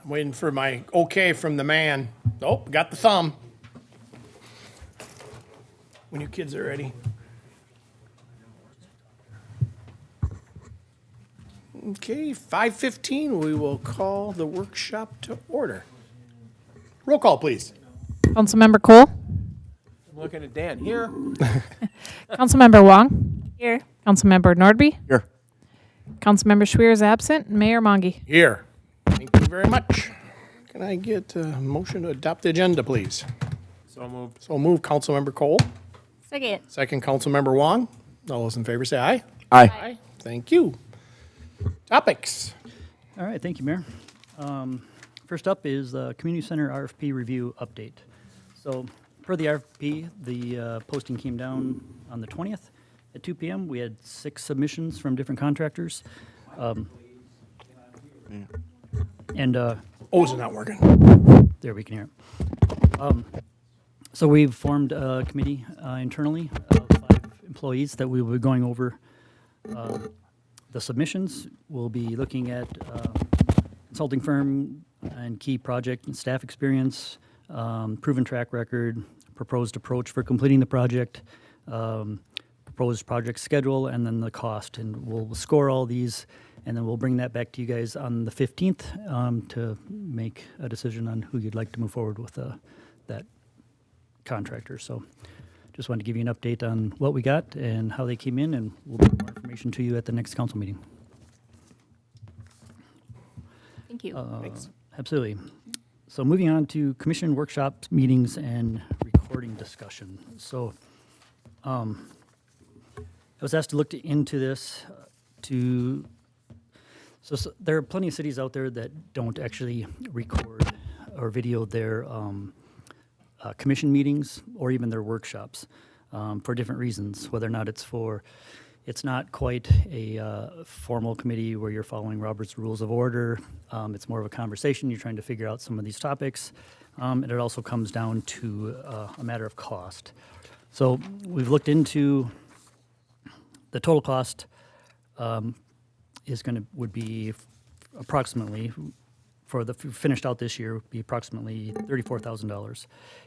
I'm waiting for my okay from the man. Oh, got the thumb. When you kids are ready. Okay, 5:15, we will call the workshop to order. Roll call, please. Councilmember Cole, I'm looking at Dan here. Councilmember Wong, Here. Councilmember Nordby, Here. Councilmember Schwer is absent, Mayor Monge. Here. Thank you very much. Can I get a motion to adopt the agenda, please? So moved. So move, Councilmember Cole. Second. Second, Councilmember Wong. All those in favor say aye. Aye. Thank you. Topics. All right, thank you, Mayor. First up is the Community Center RFP review update. So per the RFP, the posting came down on the 20th at 2 p.m. We had 6 submissions from different contractors. And Oh, is it not working? there we can hear it. So we've formed a committee internally of 5 employees that we will be going over the submissions. We'll be looking at consulting firm and key project and staff experience, proven track record, proposed approach for completing the project, proposed project schedule, and then the cost. And we'll score all these, and then we'll bring that back to you guys on the 15th to make a decision on who you'd like to move forward with that contractor. So just wanted to give you an update on what we got and how they came in, and we'll bring more information to you at the next council meeting. Thank you. Absolutely. So moving on to commission workshops, meetings, and recording discussion. So I was asked to look into this so there are plenty of cities out there that don't actually record or video their commission meetings or even their workshops for different reasons, whether or not it's not quite a formal committee where you're following Robert's Rules of Order. It's more of a conversation. You're trying to figure out some of these topics. And it also comes down to a matter of cost. So we've looked into the total cost would be approximately, for the finished out this year, would be approximately $34,000.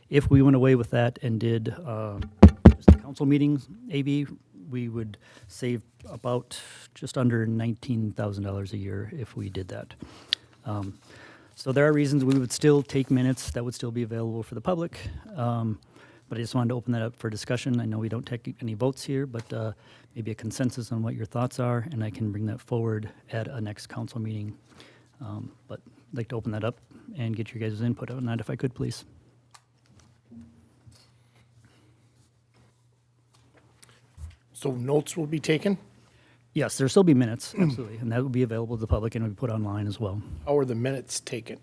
If we went away with that and did just the council meetings, AV, we would save about just under $19,000 a year if we did that. So there are reasons we would still take minutes that would still be available for the public. But I just wanted to open that up for discussion. I know we don't take any votes here, but maybe a consensus on what your thoughts are, and I can bring that forward at a next council meeting. But I'd like to open that up and get your guys' input on that if I could, please. So notes will be taken? Yes, there'll still be minutes, absolutely, and that will be available to the public and will be put online as well. How are the minutes taken?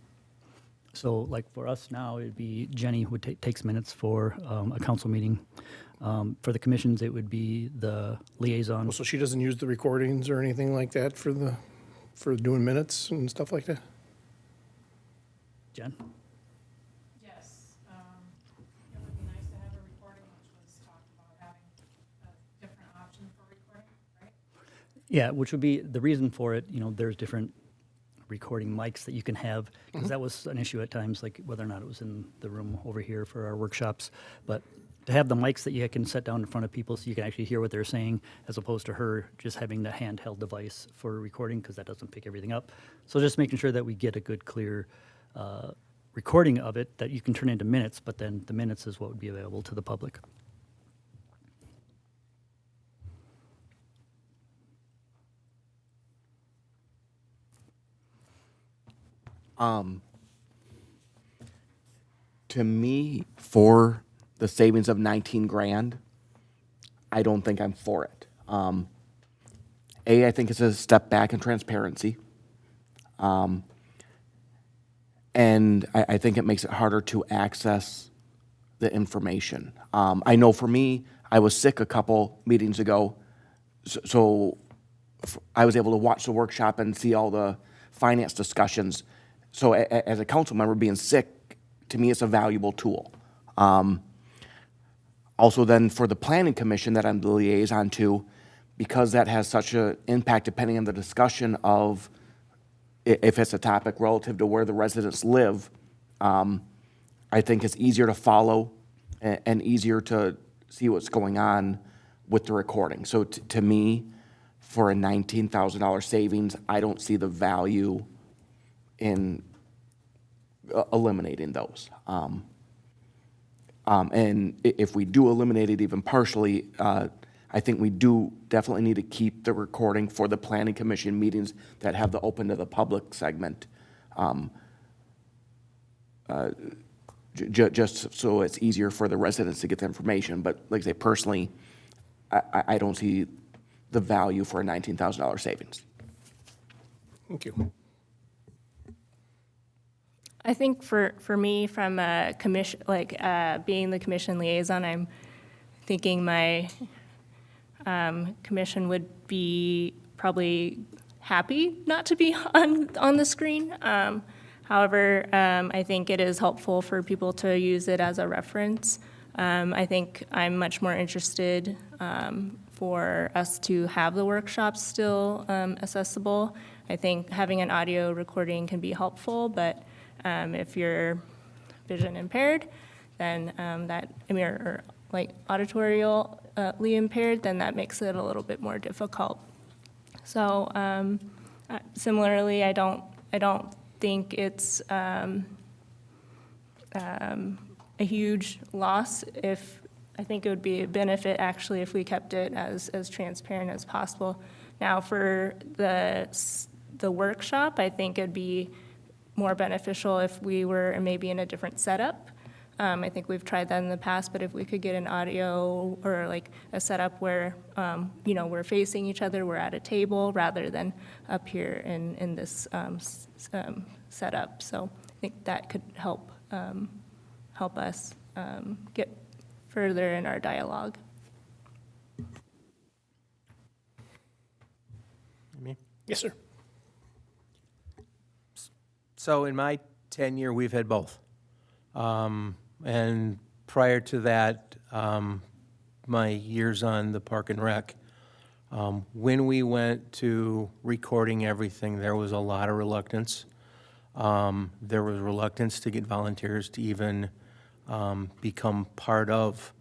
So like for us now, it'd be Jenny who takes minutes for a council meeting. For the commissions, it would be the liaison. So she doesn't use the recordings or anything like that for doing minutes and stuff like that? Jen? Yes, it would be nice to have a recording, which was talked about having a different option for recording, right? Yeah, which would be, the reason for it, there's different recording mics that you can have, because that was an issue at times, like whether or not it was in the room over here for our workshops. But to have the mics that you can set down in front of people so you can actually hear what they're saying, as opposed to her just having the handheld device for recording, because that doesn't pick everything up. So just making sure that we get a good, clear recording of it that you can turn into minutes, but then the minutes is what would be available to the public. To me, for the savings of 19 grand, I don't think I'm for it. I think it's a step back in transparency. And I think it makes it harder to access the information. I know for me, I was sick a couple meetings ago, so I was able to watch the workshop and see all the finance discussions. So as a council member, being sick, to me, it's a valuable tool. Also then for the planning commission that I'm the liaison to, because that has such an impact depending on the discussion of if it's a topic relative to where the residents live, I think it's easier to follow and easier to see what's going on with the recording. So to me, for a $19,000 savings, I don't see the value in eliminating those. And if we do eliminate it even partially, I think we do definitely need to keep the recording for the planning commission meetings that have the open to the public segment. Just so it's easier for the residents to get the information. But like I say, personally, I don't see the value for a $19,000 savings. Thank you. I think for me, from a commission, like being the commission liaison, I'm thinking my commission would be probably happy not to be on the screen. However, I think it is helpful for people to use it as a reference. I think I'm much more interested for us to have the workshops still accessible. I think having an audio recording can be helpful, but if you're vision impaired, then or like auditorially impaired, then that makes it a little bit more difficult. So similarly, I don't think it's a huge loss. I think it would be a benefit actually if we kept it as transparent as possible. Now for the workshop, I think it'd be more beneficial if we were maybe in a different setup. I think we've tried that in the past, but if we could get an audio or like a setup where, we're facing each other, we're at a table rather than up here in this setup. So I think that could help us get further in our dialogue. Me? Yes, sir. So in my tenure, we've had both. And prior to that, my years on the Park and Rec, when we went to recording everything, there was a lot of reluctance. There was reluctance to get volunteers to even become part of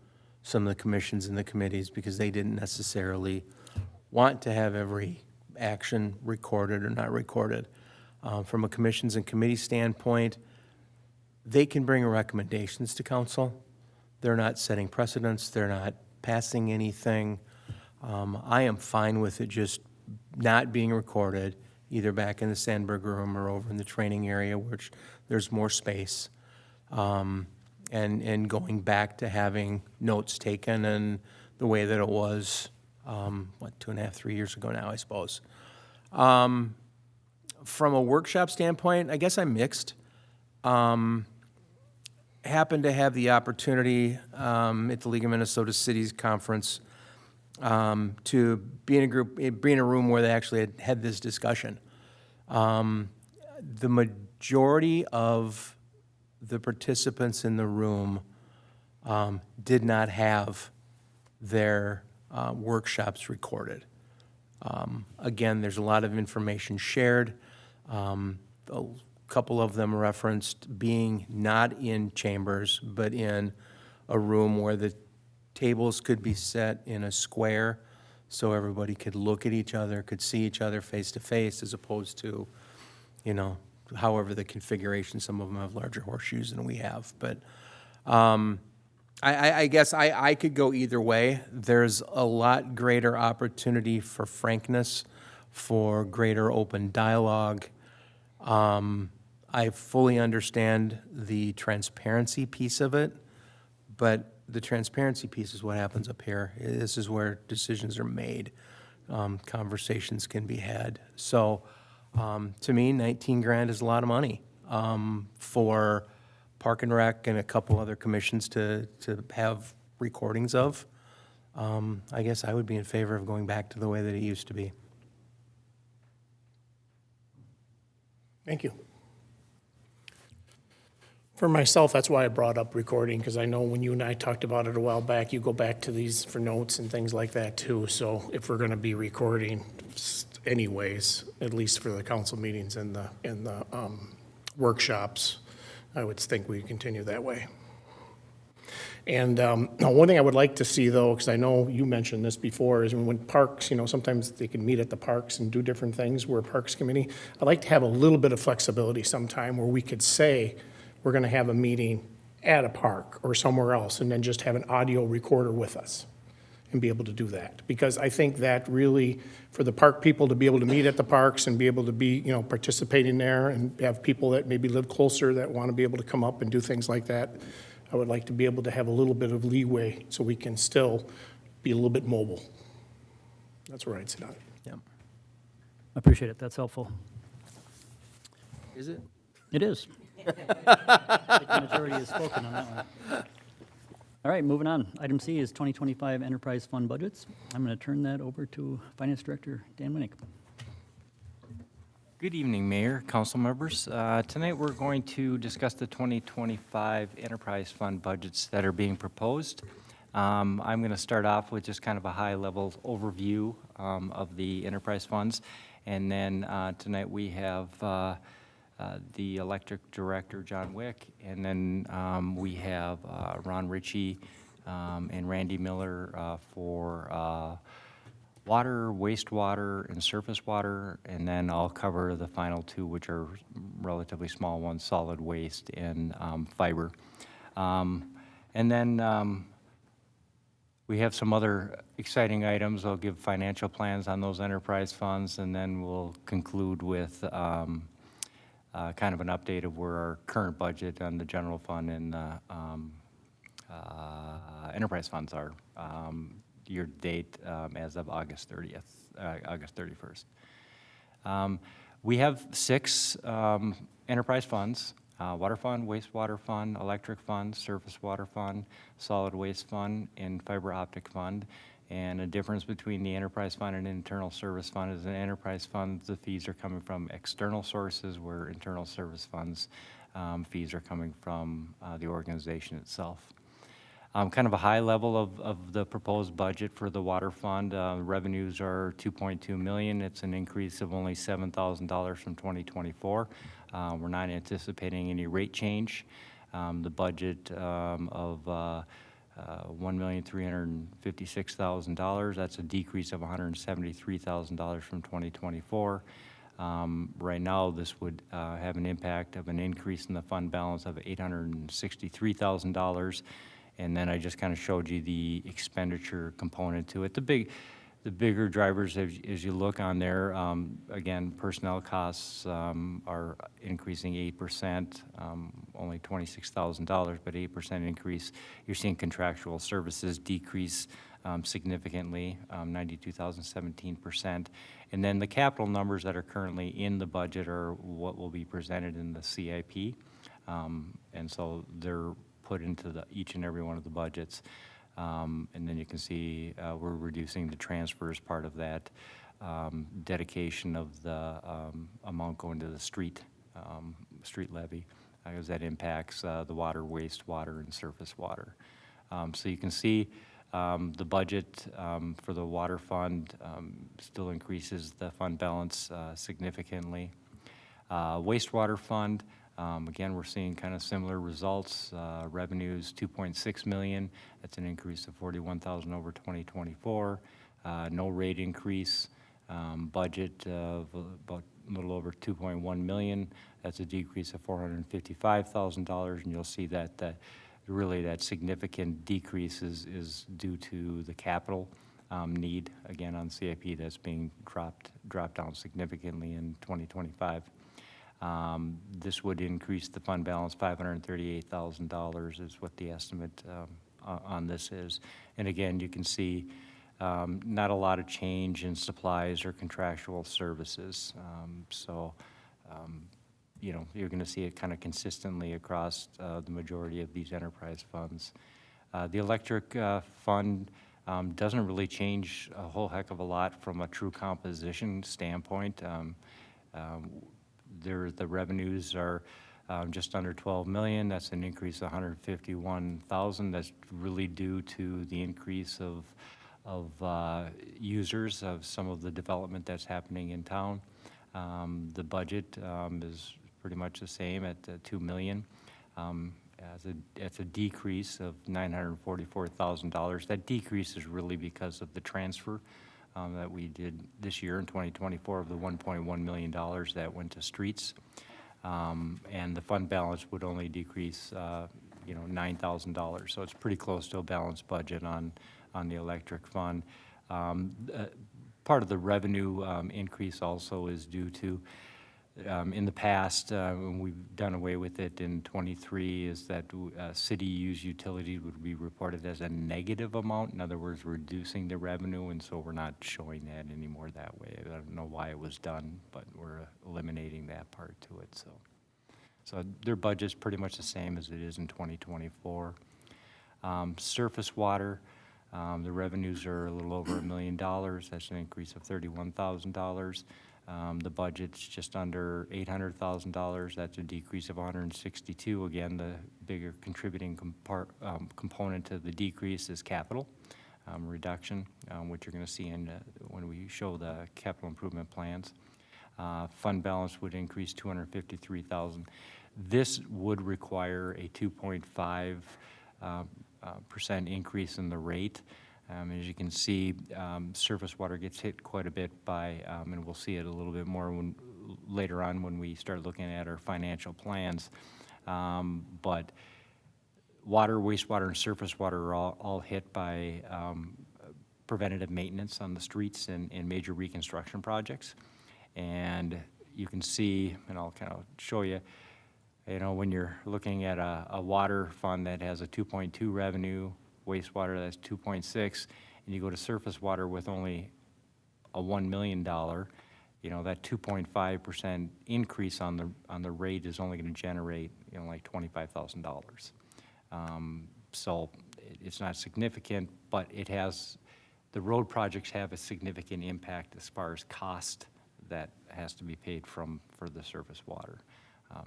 some of the commissions and the committees because they didn't necessarily want to have every action recorded or not recorded. From a commissions and committee standpoint, they can bring recommendations to council. They're not setting precedents. They're not passing anything. I am fine with it just not being recorded, either back in the Sandberg room or over in the training area, which there's more space, and going back to having notes taken and the way that it was, 2.5, 3 years ago now, I suppose. From a workshop standpoint, I guess I'm mixed. Happened to have the opportunity at the League of Minnesota Cities Conference to be in a room where they actually had this discussion. The majority of the participants in the room did not have their workshops recorded. Again, there's a lot of information shared. A couple of them referenced being not in chambers, but in a room where the tables could be set in a square so everybody could look at each other, could see each other face to face, as opposed to, however the configuration, some of them have larger horseshoes than we have. But I guess I could go either way. There's a lot greater opportunity for frankness, for greater open dialogue. I fully understand the transparency piece of it, but the transparency piece is what happens up here. This is where decisions are made. Conversations can be had. So to me, 19 grand is a lot of money for Park and Rec and a couple other commissions to have recordings of. I guess I would be in favor of going back to the way that it used to be. Thank you. For myself, that's why I brought up recording, because I know when you and I talked about it a while back, you go back to these for notes and things like that too. So if we're going to be recording, anyways, at least for the council meetings and the workshops. I would think we continue that way. And now, one thing I would like to see, though, because I know you mentioned this before, is when parks, sometimes they can meet at the parks and do different things. We're a Parks Committee. I'd like to have a little bit of flexibility sometime where we could say, we're going to have a meeting at a park or somewhere else, and then just have an audio recorder with us and be able to do that. Because I think that really, for the park people to be able to meet at the parks and be able to be, participating there, and have people that maybe live closer that want to be able to come up and do things like that, I would like to be able to have a little bit of leeway so we can still be a little bit mobile. That's where I'd sit on it. Yep. I appreciate it. That's helpful. Is it? It is. I think the majority has spoken on that one. All right, moving on. Item C is 2025 Enterprise Fund budgets. I'm going to turn that over to Finance Director Dan Winnick. Good evening, Mayor, council members. Tonight, we're going to discuss the 2025 Enterprise Fund budgets that are being proposed. I'm going to start off with just kind of a high-level overview of the enterprise funds. And then tonight, we have the Electric Director, John Wick, and then we have Ron Ritchie and Randy Miller for water, wastewater, and surface water, and then I'll cover the final two, which are relatively small ones, solid waste and fiber. And then we have some other exciting items. I'll give financial plans on those enterprise funds, and then we'll conclude with kind of an update of where our current budget on the general fund and the enterprise funds are year to date as of August 31st. We have 6 enterprise funds: water fund, wastewater fund, electric fund, surface water fund, solid waste fund, and fiber optic fund. And a difference between the enterprise fund and internal service fund is an enterprise fund, the fees are coming from external sources, where internal service funds fees are coming from the organization itself. Kind of a high level of the proposed budget for the water fund. Revenues are $2.2 million. It's an increase of only $7,000 from 2024. We're not anticipating any rate change. The budget of $1,356,000. That's a decrease of $173,000 from 2024. Right now, this would have an impact of an increase in the fund balance of $863,000. And then I just kind of showed you the expenditure component to it. The bigger drivers, as you look on there, again, personnel costs are increasing 8%, only $26,000, but 8% increase. You're seeing contractual services decrease significantly, 92,000, 17%. And then the capital numbers that are currently in the budget are what will be presented in the CIP. And so they're put into each and every one of the budgets. And then you can see we're reducing the transfers part of that dedication of the amount going to the street levy, because that impacts the water, wastewater, and surface water. So you can see the budget for the water fund still increases the fund balance significantly. Wastewater fund, again, we're seeing kind of similar results. Revenues, $2.6 million. That's an increase of $41,000 over 2024. No rate increase. Budget of about a little over $2.1 million. That's a decrease of $455,000, and you'll see that really that significant decrease is due to the capital need, again, on CIP that's being dropped down significantly in 2025. This would increase the fund balance $538,000 is what the estimate on this is. And again, you can see not a lot of change in supplies or contractual services. You know, you're going to see it kind of consistently across the majority of these enterprise funds. The electric fund doesn't really change a whole heck of a lot from a true composition standpoint. The revenues are just under 12 million. That's an increase of 151,000. That's really due to the increase of users of some of the development that's happening in town. The budget is pretty much the same at $2 million. It's a decrease of $944,000. That decrease is really because of the transfer that we did this year in 2024 of the $1.1 million that went to streets. And the fund balance would only decrease, $9,000. So it's pretty close to a balanced budget on the electric fund. Part of the revenue increase also is due to, in the past, when we've done away with it in '23, is that city used utilities would be reported as a negative amount. In other words, reducing the revenue, and so we're not showing that anymore that way. I don't know why it was done, but we're eliminating that part to it. So their budget's pretty much the same as it is in 2024. Surface water, the revenues are a little over $1 million. That's an increase of $31,000. The budget's just under $800,000. That's a decrease of $162,000. Again, the bigger contributing component to the decrease is capital reduction, which you're going to see when we show the capital improvement plans. Fund balance would increase $253,000. This would require a 2.5% increase in the rate. As you can see, surface water gets hit quite a bit by, and we'll see it a little bit more later on when we start looking at our financial plans. But water, wastewater, and surface water are all hit by preventative maintenance on the streets and major reconstruction projects. And you can see, and I'll kind of show you, when you're looking at a water fund that has a 2.2 revenue, wastewater that's 2.6, and you go to surface water with only a $1 million, that 2.5% increase on the rate is only going to generate, like $25,000. So it's not significant, but the road projects have a significant impact as far as cost that has to be paid for the surface water.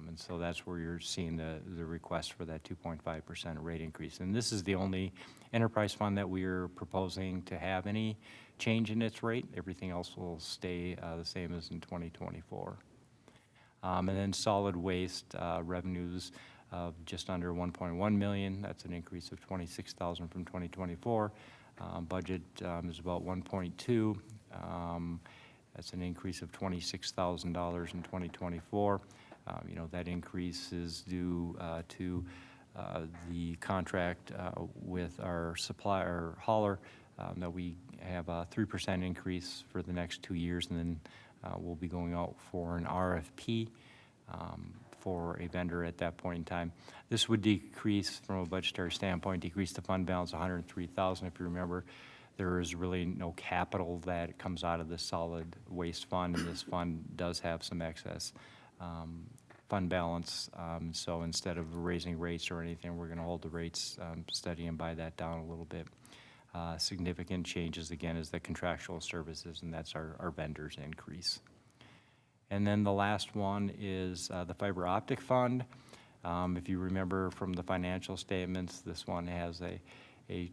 And so that's where you're seeing the request for that 2.5% rate increase. And this is the only enterprise fund that we are proposing to have any change in its rate. Everything else will stay the same as in 2024. And then solid waste revenues of just under $1.1 million. That's an increase of $26,000 from 2024. Budget is about 1.2. That's an increase of $26,000 in 2024. That increase is due to the contract with our supplier, hauler, that we have a 3% increase for the next 2 years, and then we'll be going out for an RFP for a vendor at that point in time. This would decrease, from a budgetary standpoint, decrease the fund balance $103,000. If you remember, there is really no capital that comes out of the solid waste fund, and this fund does have some excess fund balance. So instead of raising rates or anything, we're going to hold the rates steady and buy that down a little bit. Significant changes, again, is the contractual services, and that's our vendors increase. And then the last one is the fiber optic fund. If you remember from the financial statements, this one has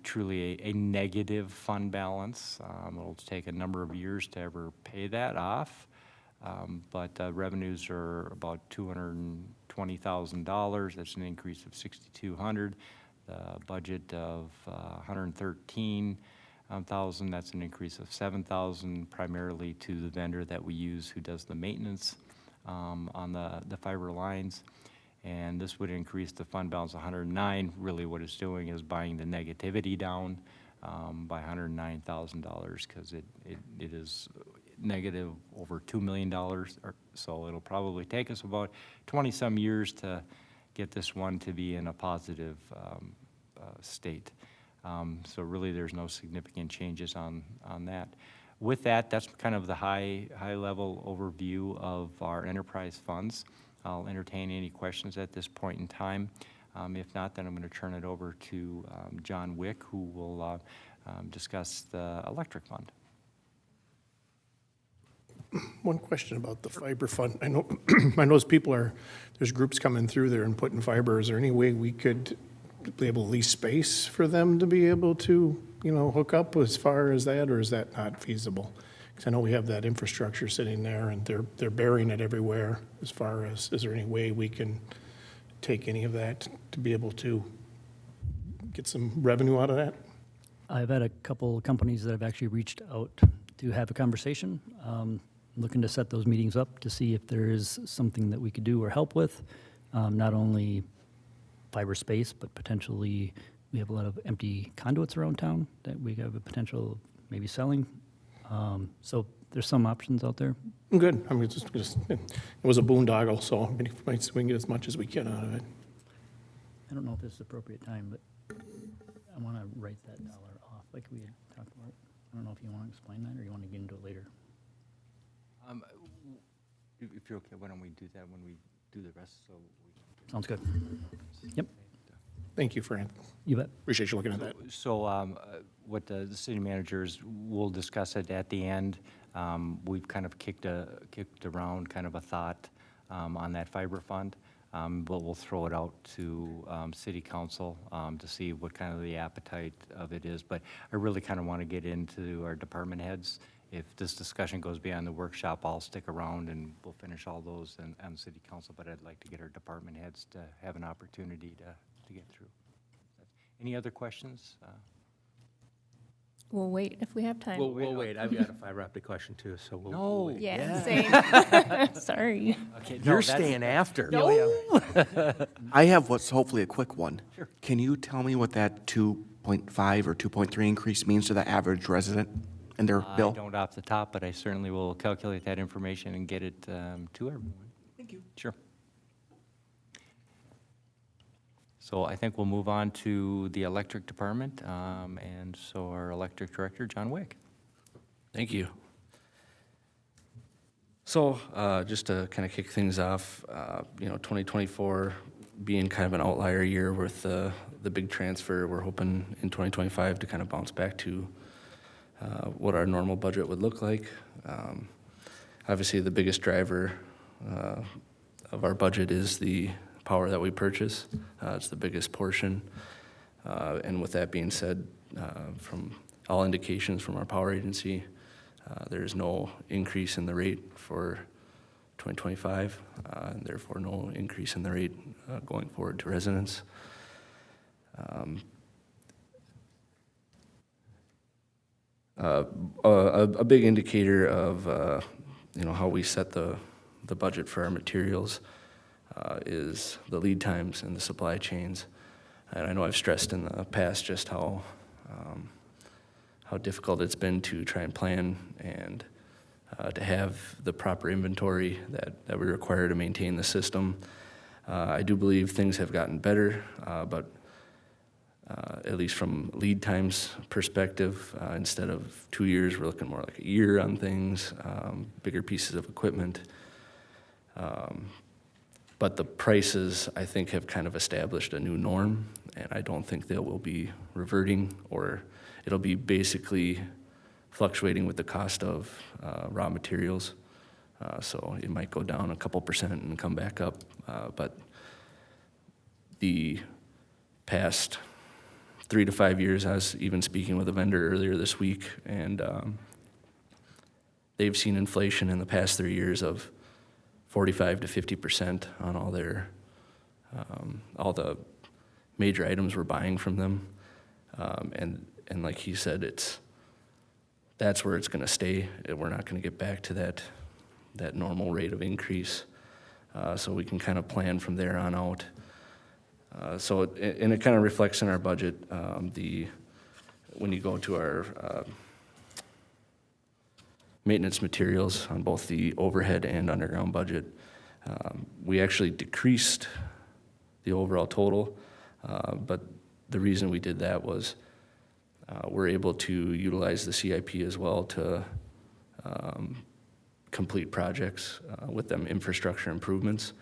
truly a negative fund balance. It'll take a number of years to ever pay that off. But revenues are about $220,000. That's an increase of $6,200. The budget of $113,000. That's an increase of $7,000, primarily to the vendor that we use who does the maintenance on the fiber lines. And this would increase the fund balance $109,000. Really what it's doing is buying the negativity down by $109,000, because it is negative over $2 million, so it'll probably take us about 20-some years to get this one to be in a positive state. So really there's no significant changes on that. With that, that's kind of the high-level overview of our enterprise funds. I'll entertain any questions at this point in time. If not, then I'm going to turn it over to John Wick, who will discuss the electric fund. One question about the fiber fund. I know there's groups coming through there and putting fiber. Is there any way we could be able to lease space for them to be able to, hook up as far as that, or is that not feasible? Because I know we have that infrastructure sitting there, and they're burying it everywhere as far as, is there any way we can take any of that to be able to get some revenue out of that? I've had a couple companies that have actually reached out to have a conversation, looking to set those meetings up to see if there is something that we could do or help with, not only fiber space, but potentially, we have a lot of empty conduits around town that we have a potential of maybe selling. So there's some options out there. Good, I mean, it was a boondoggle, so I mean, we can get as much as we can out of it. I don't know if this is the appropriate time, but I want to write that dollar off like we had talked about. I don't know if you want to explain that or you want to get into it later. If you're okay, why don't we do that when we do the rest, so we Sounds good. Yep, Thank you, Fran. you bet. Appreciate you looking at that. So what the city managers, will discuss it at the end. We've kind of kicked around kind of a thought on that fiber fund, but we'll throw it out to city council to see what kind of the appetite of it is. But I really kind of want to get into our department heads. If this discussion goes beyond the workshop, I'll stick around and we'll finish all those on city council, but I'd like to get our department heads to have an opportunity to get through. Any other questions? We'll wait if we have time. We'll wait. I've got a fiber optic question too, so we'll wait. Yeah, same. Sorry. Okay, no, You're that's- staying after. I have what's hopefully a quick one. Sure. Can you tell me what that 2.5 or 2.3 increase means to the average resident in their I bill? don't off the top, but I certainly will calculate that information and get it to everyone. Thank you. Sure. So I think we'll move on to the electric department, and so our electric director, John Wick. Thank you. So, just to kind of kick things off, 2024 being kind of an outlier year with the big transfer, we're hoping in 2025 to kind of bounce back to what our normal budget would look like. Obviously, the biggest driver of our budget is the power that we purchase. It's the biggest portion. And with that being said, from all indications from our power agency, there is no increase in the rate for 2025, and therefore no increase in the rate going forward to residents. A big indicator of how we set the budget for our materials is the lead times and the supply chains. And I know I've stressed in the past just how difficult it's been to try and plan and to have the proper inventory that we require to maintain the system. I do believe things have gotten better, but at least from lead times perspective, instead of 2 years, we're looking more like a year on things, bigger pieces of equipment. But the prices, I think, have kind of established a new norm, and I don't think they will be reverting, or it'll be basically fluctuating with the cost of raw materials. So it might go down a couple percent and come back up. But the past 3 to 5 years, I was even speaking with a vendor earlier this week, and they've seen inflation in the past 3 years of 45 to 50% on all the major items we're buying from them. And like he said, that's where it's going to stay. We're not going to get back to that normal rate of increase. So we can kind of plan from there on out. So it kind of reflects in our budget. When you go to our maintenance materials on both the overhead and underground budget, we actually decreased the overall total, but the reason we did that was we're able to utilize the CIP as well to complete projects with them infrastructure improvements.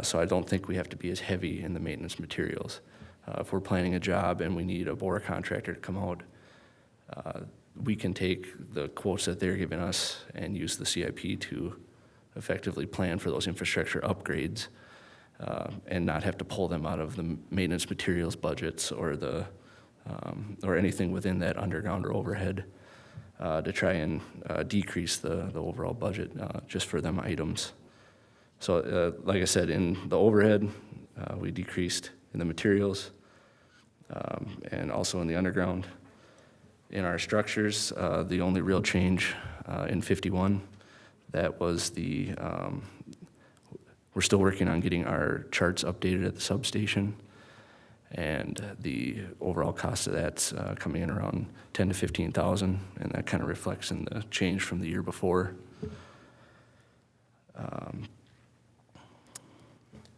So I don't think we have to be as heavy in the maintenance materials. If we're planning a job and we need a bore contractor to come out, we can take the quotes that they're giving us and use the CIP to effectively plan for those infrastructure upgrades. and not have to pull them out of the maintenance materials budgets or or anything within that underground or overhead to try and decrease the overall budget just for them items. So like I said, in the overhead, we decreased in the materials and also in the underground. In our structures, the only real change in 51, that was we're still working on getting our charts updated at the substation, and the overall cost of that's coming in around 10 to 15,000, and that kind of reflects in the change from the year before.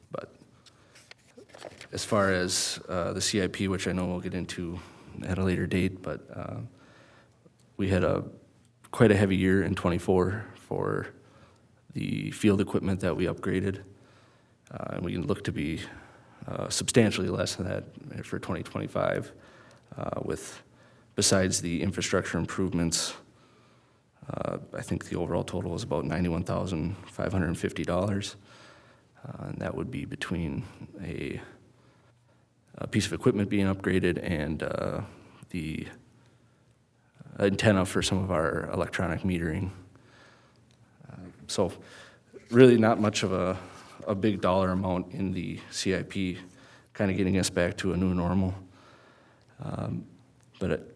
But as far as the CIP, which I know we'll get into at a later date, but we had quite a heavy year in '24 for the field equipment that we upgraded, and we look to be substantially less than that for 2025, besides the infrastructure improvements. I think the overall total is about $91,550, and that would be between a piece of equipment being upgraded and the antenna for some of our electronic metering. So really not much of a big dollar amount in the CIP, kind of getting us back to a new normal. But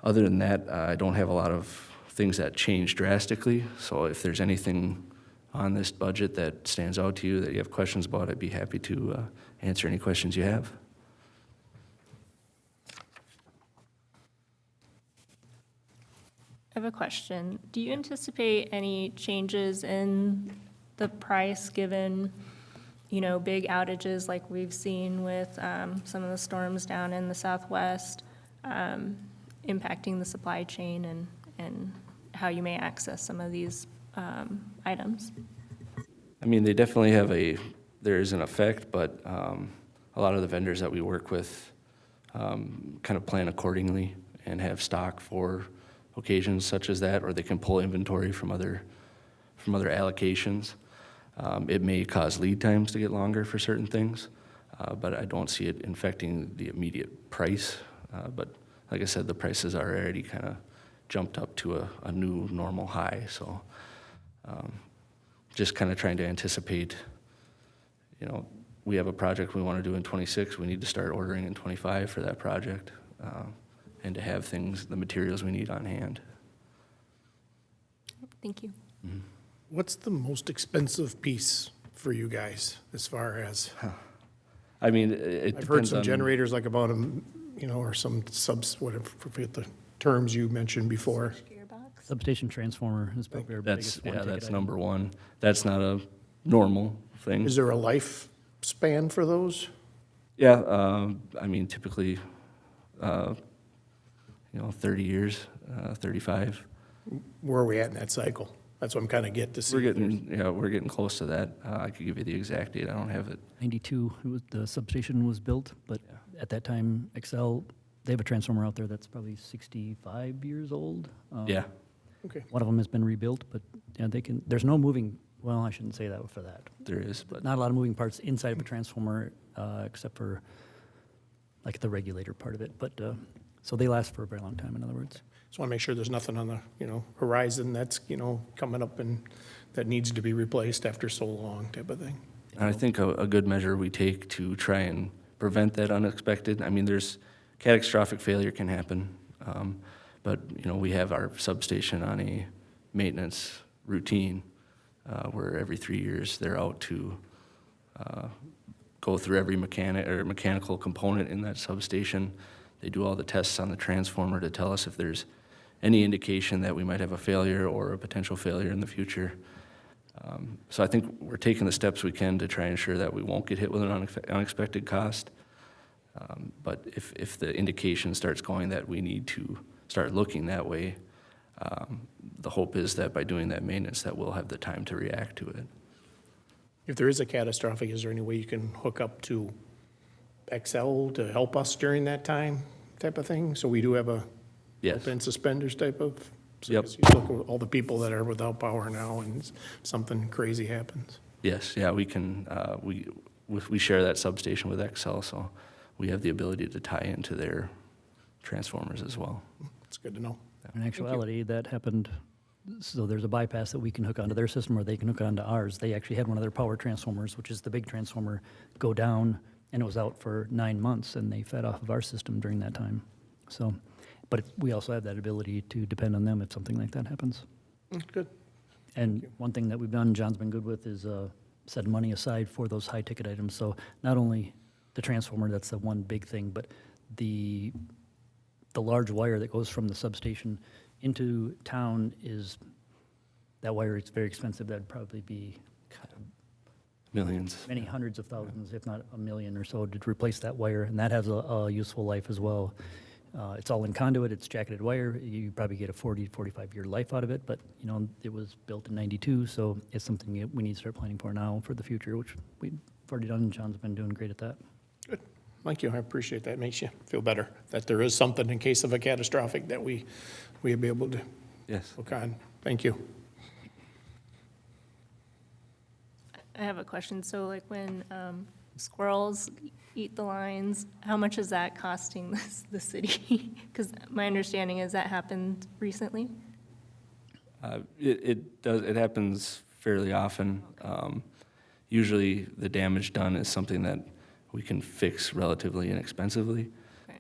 other than that, I don't have a lot of things that change drastically. So if there's anything on this budget that stands out to you that you have questions about, I'd be happy to answer any questions you have. I have a question. Do you anticipate any changes in the price given, big outages like we've seen with some of the storms down in the Southwest, impacting the supply chain and how you may access some of these items? I mean, they definitely there is an effect, but a lot of the vendors that we work with kind of plan accordingly and have stock for occasions such as that, or they can pull inventory from other allocations. It may cause lead times to get longer for certain things, but I don't see it affecting the immediate price. But like I said, the prices are already kind of jumped up to a new normal high. So just kind of trying to anticipate, we have a project we want to do in '26. We need to start ordering in '25 for that project, and to have the materials we need on hand. Thank you. What's the most expensive piece for you guys as far as, I mean, it I've heard depends some on- generators like about or some subs, whatever, forget the terms you mentioned before. Gearbox? Substation transformer is probably our biggest one. That's number one. That's not a normal thing. Is there a lifespan for those? Yeah, I mean, typically, 30 years, 35. Where are we at in that cycle? That's what I'm kind of getting to see. We're getting close to that. I could give you the exact date. I don't have it. 92, the substation was built, but at that time, Excel, they have a transformer out there that's probably 65 years old. Yeah, Okay. One of them has been rebuilt, but there's no moving, well, I shouldn't say that for that. there is, but Not a lot of moving parts inside of a transformer, except for like the regulator part of it. But, so they last for a very long time, in other words. Just want to make sure there's nothing on the, horizon that's, coming up and that needs to be replaced after so long type of thing. and I think a good measure we take to try and prevent that unexpected, I mean, there's catastrophic failure can happen, but, we have our substation on a maintenance routine where every 3 years they're out to go through every mechanical component in that substation. They do all the tests on the transformer to tell us if there's any indication that we might have a failure or a potential failure in the future. So I think we're taking the steps we can to try and ensure that we won't get hit with an unexpected cost. But if the indication starts going that we need to start looking that way, the hope is that by doing that maintenance that we'll have the time to react to it. If there is a catastrophic, is there any way you can hook up to Excel to help us during that time type of thing? So we do have a Yes. built-in suspenders type of? So Yep. you look at all the people that are without power now and something crazy happens. Yes, yeah, we can, we share that substation with Excel, so we have the ability to tie into their transformers as well. It's good to know. In actuality, that happened, so there's a bypass that we can hook onto their system, or they can hook onto ours. They actually had one of their power transformers, which is the big transformer, go down, and it was out for 9 months, and they fed off of our system during that time. So, but we also have that ability to depend on them if something like that happens. Good. And one thing that we've done, John's been good with, is set money aside for those high-ticket items. So not only the transformer, that's the one big thing, but the large wire that goes from the substation into town is, that wire is very expensive. That'd probably be Millions. many hundreds of thousands, if not $1 million or so, to replace that wire, and that has a useful life as well. It's all in conduit, it's jacketed wire. You probably get a 40, 45-year life out of it, but, you know, it was built in '92, so it's something that we need to start planning for now for the future, which we've already done, and John's been doing great at that. Good. Thank you. I appreciate that. Makes you feel better that there is something in case of a catastrophic that we'll be able to Yes. look on. Thank you. I have a question. So like when squirrels eat the lines, how much is that costing the city? Because my understanding is that happened recently. It happens fairly often. Usually the damage done is something that we can fix relatively inexpensively. Okay.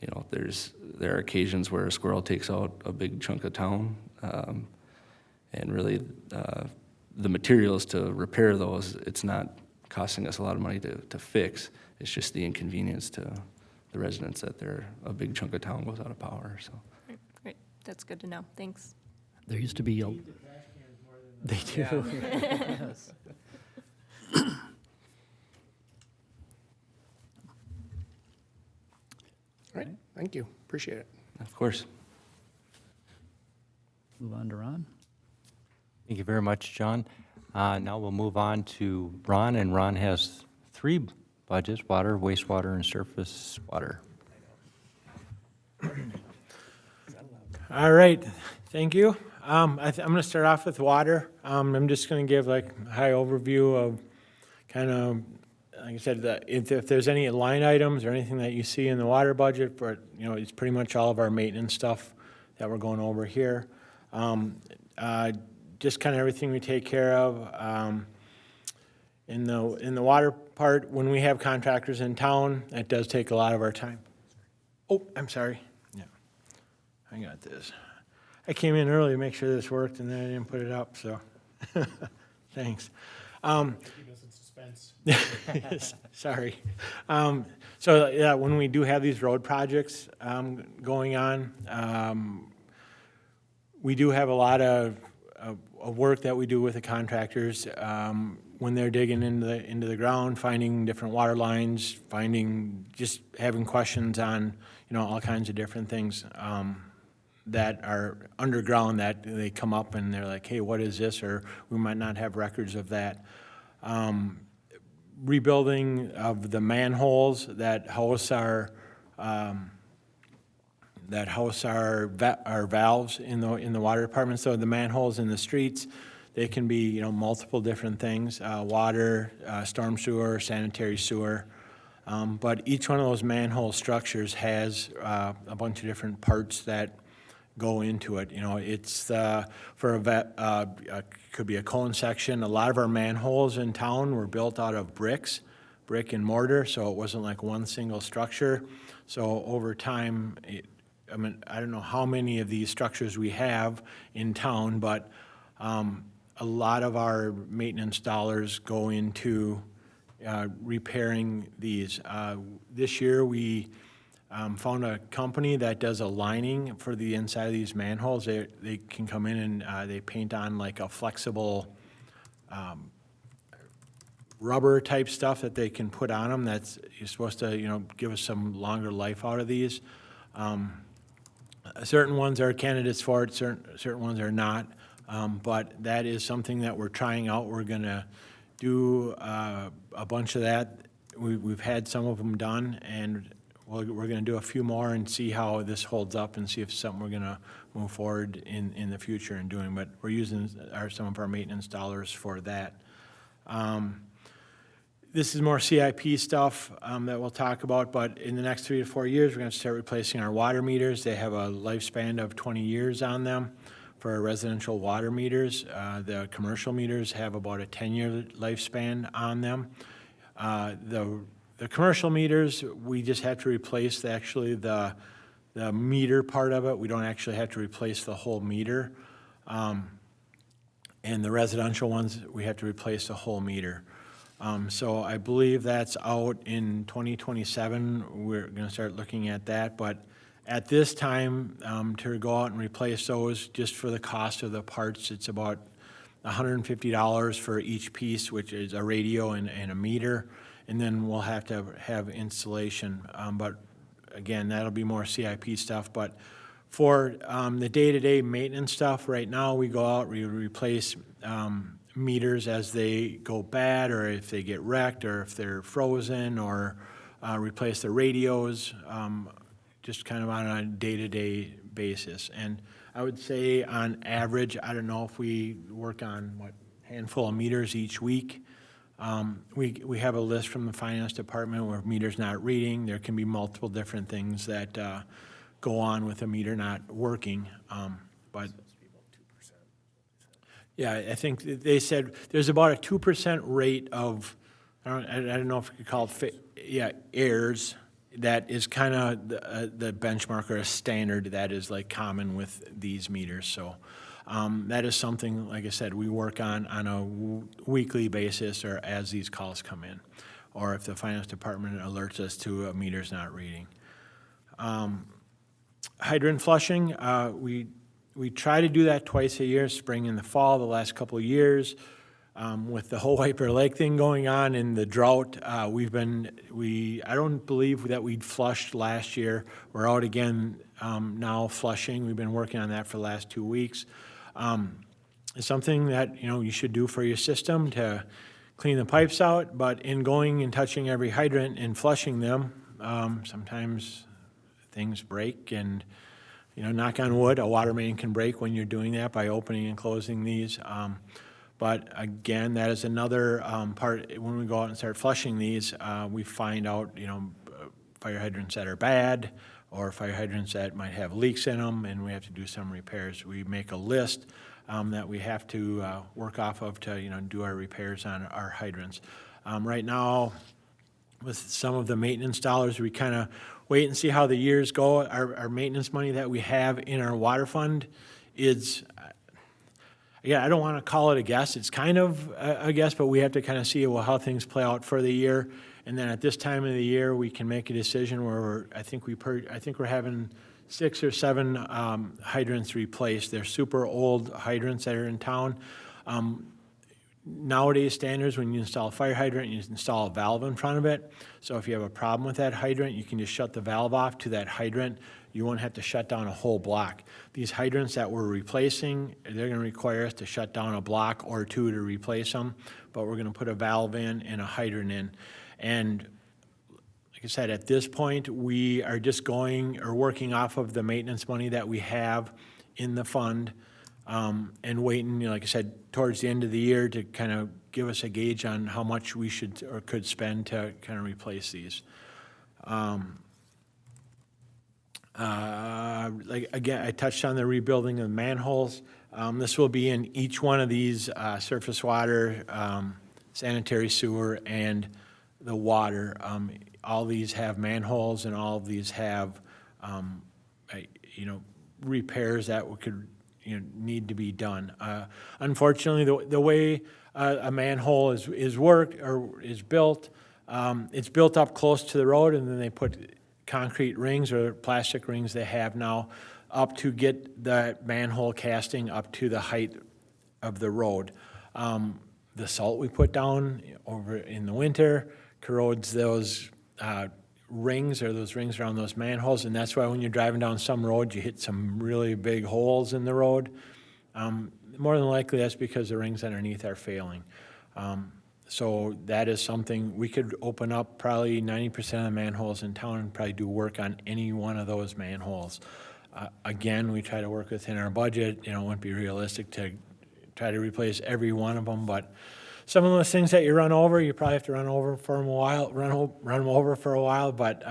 You know, there are occasions where a squirrel takes out a big chunk of town, and really the materials to repair those, it's not costing us a lot of money to fix. It's just the inconvenience to the residents that a big chunk of town goes out of power, so. Great, great. That's good to know. Thanks. There used to be a... They do. Yes. All right. Thank you. Appreciate it. Of course. Move on to Ron. Thank you very much, John. Now we'll move on to Ron, and Ron has 3 budgets: water, wastewater, and surface water. All right, thank you. I'm going to start off with water. I'm just going to give like a high overview of kind of, like I said, if there's any line items or anything that you see in the water budget, but you know, it's pretty much all of our maintenance stuff that we're going over here. Just kind of everything we take care of. In the water part, when we have contractors in town, that does take a lot of our time. Oh, I'm sorry. Yeah, I got this. I came in early to make sure this worked, and then I didn't put it up, so thanks. Sorry. So yeah, when we do have these road projects going on, we do have a lot of work that we do with the contractors when they're digging into the ground, finding different water lines, just having questions on, you know, all kinds of different things that are underground that they come up and they're like, hey, what is this? Or we might not have records of that. Rebuilding of the manholes that house our valves in the water department. So the manholes in the streets, they can be, you know, multiple different things: water, storm sewer, sanitary sewer. But each one of those manhole structures has a bunch of different parts that go into it. You know, it's for could be a cone section. A lot of our manholes in town were built out of brick and mortar, so it wasn't like one single structure. So over time, I mean, I don't know how many of these structures we have in town, but a lot of our maintenance dollars go into repairing these. This year, we found a company that does a lining for the inside of these manholes. They can come in and they paint on like a flexible rubber type stuff that they can put on them. That's supposed to, you know, give us some longer life out of these. Certain ones are candidates for it, certain ones are not. But that is something that we're trying out. We're going to do a bunch of that. We've had some of them done, and we're going to do a few more and see how this holds up and see if it's something we're going to move forward in the future in doing. But we're using some of our maintenance dollars for that. This is more CIP stuff that we'll talk about, but in the next 3 to 4 years, we're going to start replacing our water meters. They have a lifespan of 20 years on them for our residential water meters. The commercial meters have about a 10-year lifespan on them. The commercial meters, we just have to replace the meter part of it. We don't actually have to replace the whole meter. And the residential ones, we have to replace the whole meter. So I believe that's out in 2027. We're going to start looking at that. But at this time, to go out and replace those, just for the cost of the parts, it's about $150 for each piece, which is a radio and a meter. And then we'll have to have installation. But again, that'll be more CIP stuff. But for the day-to-day maintenance stuff, right now we go out, we replace meters as they go bad, or if they get wrecked, or if they're frozen, or replace the radios, just kind of on a day-to-day basis. And I would say on average, I don't know if we work on, handful of meters each week. We have a list from the finance department where meters not reading. There can be multiple different things that go on with a meter not working, but yeah, I think they said there's about a 2% rate of, I don't know if you could call it, errors. That is kind of the benchmark or a standard that is like common with these meters. So that is something, like I said, we work on a weekly basis or as these calls come in, or if the finance department alerts us to a meter's not reading. Hydrant flushing, we try to do that twice a year, spring and the fall, the last couple of years. With the whole White Bear Lake thing going on and the drought, I don't believe that we'd flushed last year. We're out again now flushing. We've been working on that for the last 2 weeks. It's something that, you should do for your system to clean the pipes out, but in going and touching every hydrant and flushing them, sometimes things break, and knock on wood, a water main can break when you're doing that by opening and closing these. But again, that is another part. When we go out and start flushing these, we find out, fire hydrants that are bad, or fire hydrants that might have leaks in them, and we have to do some repairs. We make a list that we have to work off of to, do our repairs on our hydrants. Right now, with some of the maintenance dollars, we kind of wait and see how the years go. Our maintenance money that we have in our water fund is, I don't want to call it a guess. It's kind of a guess, but we have to kind of see how things play out for the year. And then at this time of the year, we can make a decision where I think we're having 6 or 7 hydrants replaced. They're super old hydrants that are in town. Nowadays standards, when you install a fire hydrant, you install a valve in front of it. So if you have a problem with that hydrant, you can just shut the valve off to that hydrant. You won't have to shut down a whole block. These hydrants that we're replacing, they're going to require us to shut down a block or 2 to replace them, but we're going to put a valve in and a hydrant in. And like I said, at this point, we are just working off of the maintenance money that we have in the fund, and waiting, like I said, towards the end of the year to kind of give us a gauge on how much we should or could spend to kind of replace these. Again, I touched on the rebuilding of manholes. This will be in each one of these surface water, sanitary sewer, and the water. All these have manholes, and all of these have, repairs that could need to be done. Unfortunately, the way a manhole is worked or is built, it's built up close to the road, and then they put concrete rings or plastic rings they have now up to get the manhole casting up to the height of the road. The salt we put down over in the winter corrodes those rings around those manholes, and that's why when you're driving down some roads, you hit some really big holes in the road. More than likely, that's because the rings underneath are failing. So that is something we could open up probably 90% of the manholes in town and probably do work on any one of those manholes. Again, we try to work within our budget. It wouldn't be realistic to try to replace every one of them, but some of those things that you run over, you probably have to run over for them a while, run them over for a while, but,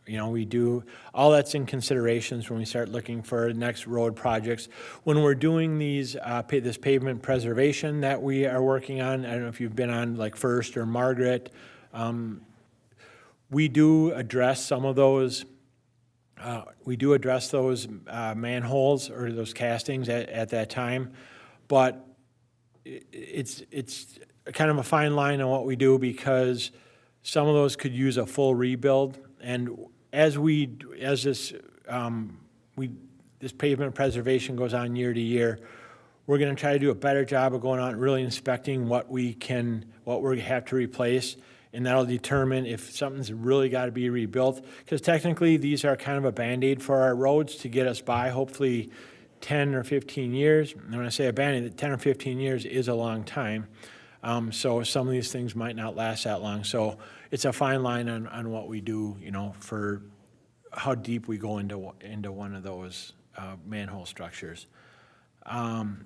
we do, all that's in considerations when we start looking for next road projects. When we're doing these, this pavement preservation that we are working on, I don't know if you've been on like First or Margaret, we do address some of those, manholes or those castings at that time, but it's kind of a fine line on what we do because some of those could use a full rebuild. And as this pavement preservation goes on year to year, we're going to try to do a better job of going out and really inspecting what we have to replace, and that'll determine if something's really got to be rebuilt. Because technically, these are kind of a Band-Aid for our roads to get us by, hopefully 10 or 15 years. And when I say a Band-Aid, 10 or 15 years is a long time. So some of these things might not last that long. So it's a fine line on what we do, for how deep we go into one of those manhole structures. And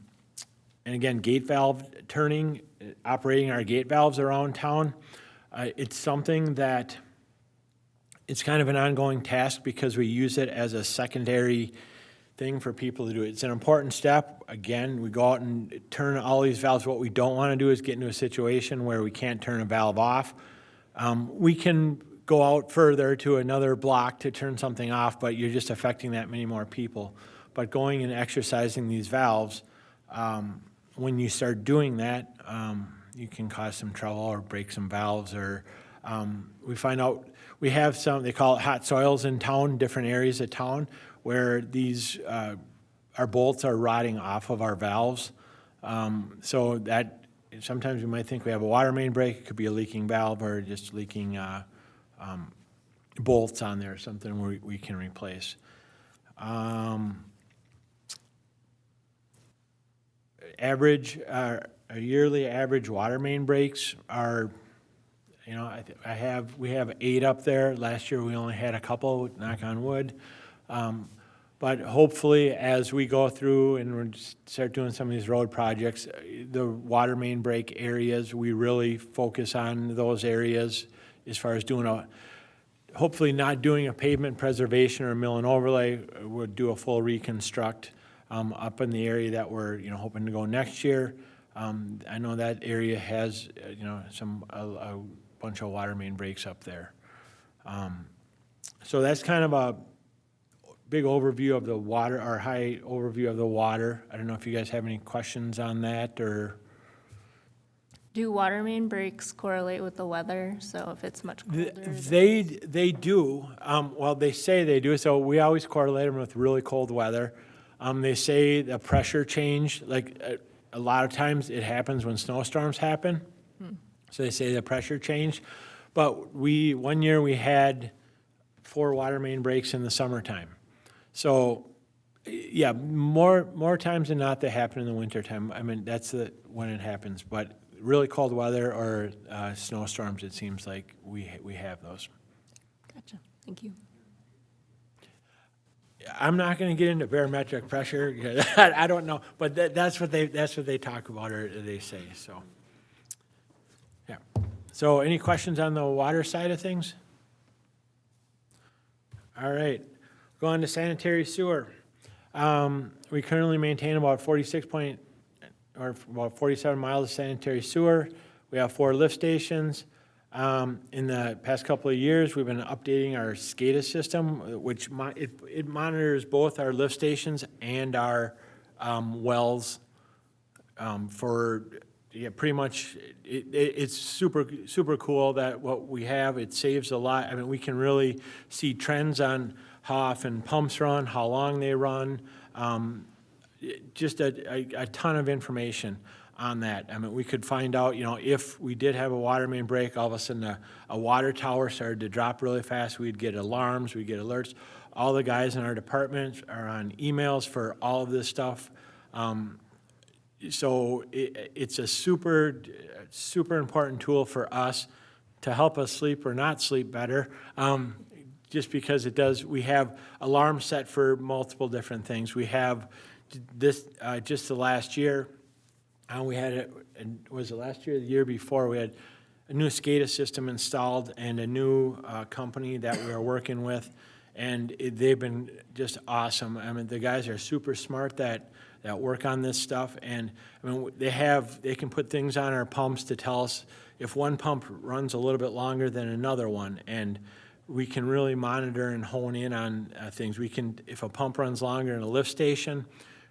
again, gate valve turning, operating our gate valves around town, it's something that it's kind of an ongoing task because we use it as a secondary thing for people to do. It's an important step. Again, we go out and turn all these valves. What we don't want to do is get into a situation where we can't turn a valve off. We can go out further to another block to turn something off, but you're just affecting that many more people. But going and exercising these valves, when you start doing that, you can cause some trouble or break some valves, or we find out we have some, they call it hot soils in town, different areas of town, where these, our bolts are rotting off of our valves. So that, sometimes we might think we have a water main break, it could be a leaking valve or just leaking bolts on there, something we can replace. A yearly average water main breaks are, we have 8 up there. Last year we only had a couple, knock on wood. But hopefully as we go through and we start doing some of these road projects, the water main break areas, we really focus on those areas as far as hopefully not doing a pavement preservation or a mill and overlay. We'll do a full reconstruct up in the area that we're hoping to go next year. I know that area has a bunch of water main breaks up there. So that's kind of a big overview of the water, or high overview of the water. I don't know if you guys have any questions on that, or? Do water main breaks correlate with the weather? So if it's much colder? They do. Well, they say they do. So we always correlate them with really cold weather. They say the pressure change, like a lot of times it happens when snowstorms happen. So they say the pressure change. But one year we had 4 water main breaks in the summertime. So yeah, more times than not they happen in the wintertime. I mean, that's when it happens. But really cold weather or snowstorms, it seems like we have those. Gotcha. Thank you. I'm not going to get into barometric pressure. I don't know, but that's what they talk about or they say. So, yeah. So, any questions on the water side of things? All right, go on to sanitary sewer. We currently maintain about 47 miles of sanitary sewer. We have 4 lift stations. In the past couple of years, we've been updating our SCADA system, which it monitors both our lift stations and our wells pretty much, it's super cool that what we have, it saves a lot. I mean, we can really see trends on how often pumps run, how long they run, just a ton of information on that. I mean, we could find out, if we did have a water main break, all of a sudden a water tower started to drop really fast, we'd get alarms, we'd get alerts. All the guys in our department are on emails for all of this stuff. So it's a super important tool for us to help us sleep or not sleep better. Just because we have alarms set for multiple different things. We have this, just the last year, We had, was it last year or the year before, we had a new SCADA system installed and a new company that we are working with, and they've been just awesome. I mean, the guys are super smart that work on this stuff, and I mean, they can put things on our pumps to tell us if one pump runs a little bit longer than another one, and we can really monitor and hone in on things. We can, if a pump runs longer in a lift station,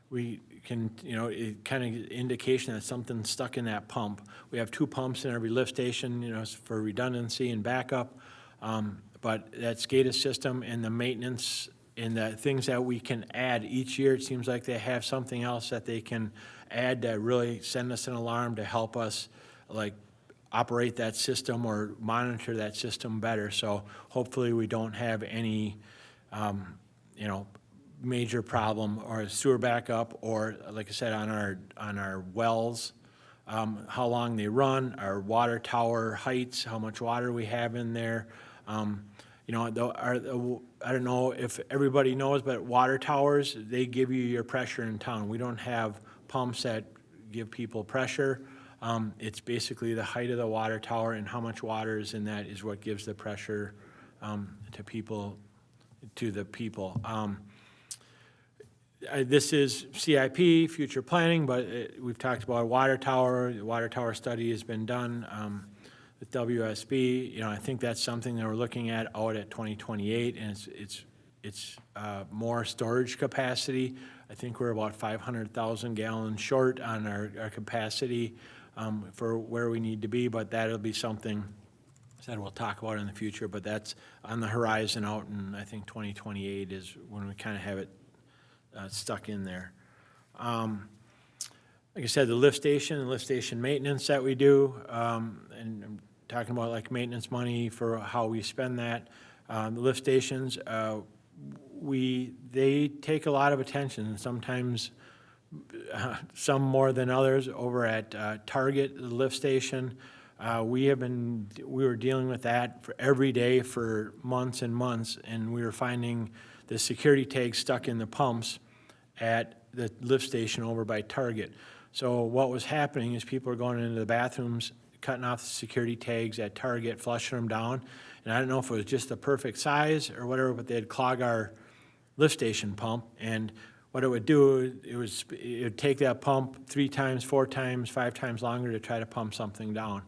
we can, it kind of indication that something's stuck in that pump. We have 2 pumps in every lift station, for redundancy and backup. But that SCADA system and the maintenance and the things that we can add each year, it seems like they have something else that they can add to really send us an alarm to help us, like, operate that system or monitor that system better. So hopefully we don't have any, major problem or sewer backup, or like I said, on our wells, how long they run, our water tower heights, how much water we have in there. I don't know if everybody knows, but water towers, they give you your pressure in town. We don't have pumps that give people pressure. It's basically the height of the water tower and how much water is in that is what gives the pressure to the people. This is CIP, future planning, but we've talked about a water tower. The water tower study has been done with WSB. I think that's something that we're looking at out at 2028, and it's more storage capacity. I think we're about 500,000 gallons short on our capacity for where we need to be, but that'll be something that we'll talk about in the future, but that's on the horizon out, and I think 2028 is when we kind of have it stuck in there. Like I said, the lift station maintenance that we do, and I'm talking about like maintenance money for how we spend that. The lift stations, they take a lot of attention, and sometimes some more than others. Over at Target, the lift station, we were dealing with that for every day for months and months, and we were finding the security tags stuck in the pumps at the lift station over by Target. So what was happening is people were going into the bathrooms, cutting off the security tags at Target, flushing them down, and I don't know if it was just the perfect size or whatever, but they'd clog our lift station pump, and what it would do, it would take that pump 3 times, 4 times, 5 times longer to try to pump something down.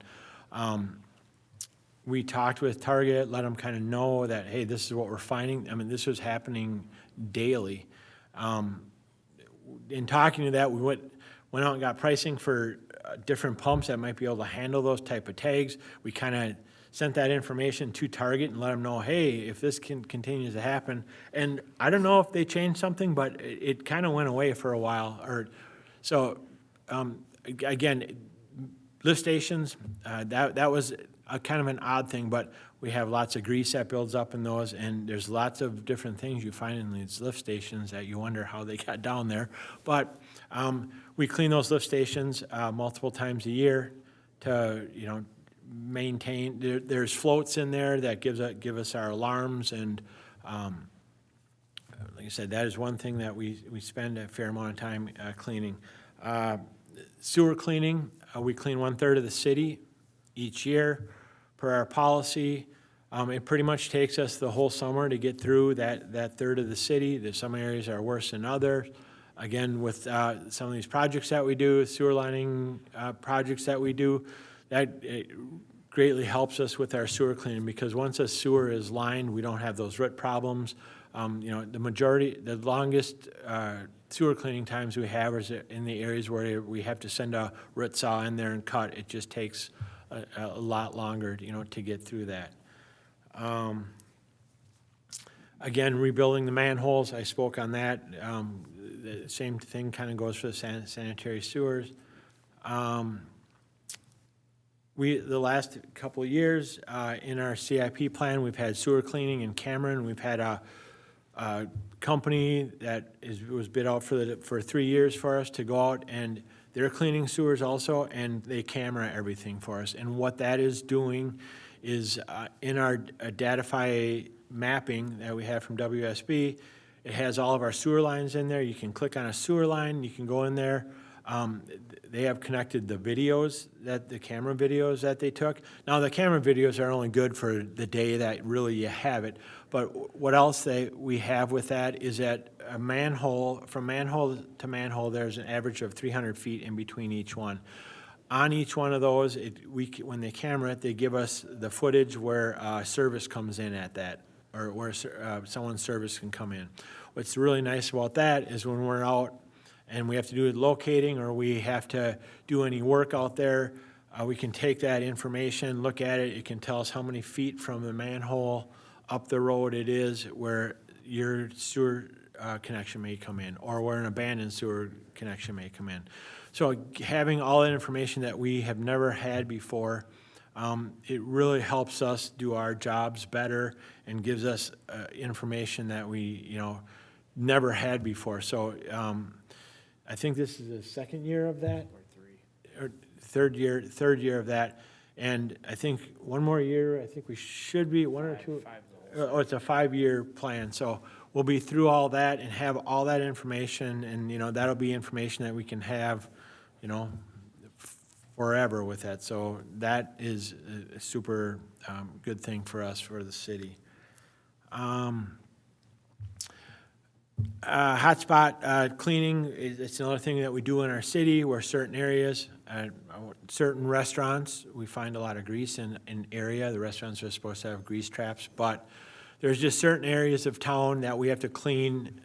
We talked with Target, let them kind of know that, hey, this is what we're finding. I mean, this was happening daily. In talking to that, we went out and got pricing for different pumps that might be able to handle those type of tags. We kind of sent that information to Target and let them know, hey, if this continues to happen. And I don't know if they changed something, but it kind of went away for a while. Again, lift stations, that was a kind of an odd thing, but we have lots of grease that builds up in those, and there's lots of different things you find in these lift stations that you wonder how they got down there. But we clean those lift stations multiple times a year to, maintain. There's floats in there that give us our alarms, and like I said, that is one thing that we spend a fair amount of time cleaning. Sewer cleaning, we clean 1/3 of the city each year per our policy. It pretty much takes us the whole summer to get through that third of the city. There's some areas are worse than others. Again, with some of these projects that we do, sewer lining projects that we do, that it greatly helps us with our sewer cleaning, because once a sewer is lined, we don't have those root problems. The longest sewer cleaning times we have is in the areas where we have to send a root saw in there and cut. It just takes a lot longer, to get through that. Again, rebuilding the manholes, I spoke on that. The same thing kind of goes for the sanitary sewers. The last couple of years in our CIP plan, we've had sewer cleaning in Cameron. We've had a company that was bid out for 3 years for us to go out, and they're cleaning sewers also, and they camera everything for us. And what that is doing is in our Datify mapping that we have from WSB, it has all of our sewer lines in there. You can click on a sewer line, you can go in there, They have connected the videos, the camera videos that they took. Now, the camera videos are only good for the day that really you have it, but what else we have with that is that a manhole, from manhole to manhole, there's an average of 300 feet in between each one. On each one of those, when they camera it, they give us the footage where service comes in at that, or where someone's service can come in. What's really nice about that is when we're out and we have to do locating, or we have to do any work out there, we can take that information, look at it. It can tell us how many feet from the manhole up the road it is where your sewer connection may come in, or where an abandoned sewer connection may come in. So having all that information that we have never had before, it really helps us do our jobs better and gives us information that we, never had before. So I think this is the second year of that. Or third year of that. And I think one more year, I think we should be one or two. Oh, it's a 5-year plan. So we'll be through all that and have all that information, and, that'll be information that we can have, forever with that. So that is a super good thing for us, for the city. Hotspot cleaning, it's another thing that we do in our city, where certain areas, certain restaurants, we find a lot of grease in an area. The restaurants are supposed to have grease traps, but there's just certain areas of town that we have to clean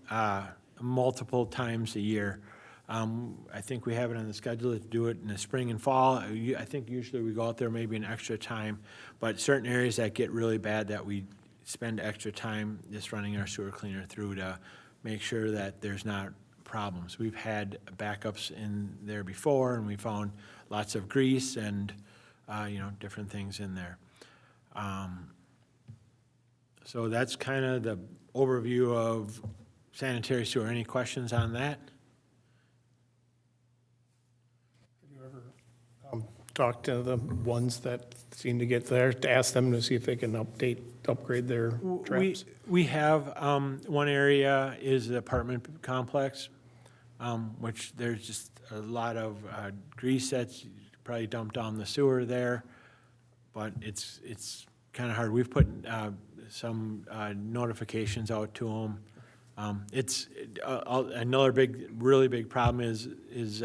multiple times a year. I think we have it on the schedule to do it in the spring and fall. I think usually we go out there maybe an extra time, but certain areas that get really bad that we spend extra time just running our sewer cleaner through to make sure that there's not problems. We've had backups in there before, and we found lots of grease and, different things in there. So that's kind of the overview of sanitary sewer. Any questions on that? Talk to the ones that seem to get there, to ask them to see if they can upgrade their traps. We have, one area is the apartment complex, which there's just a lot of grease that's probably dumped down the sewer there, but it's kind of hard. We've put some notifications out to them. It's another really big problem is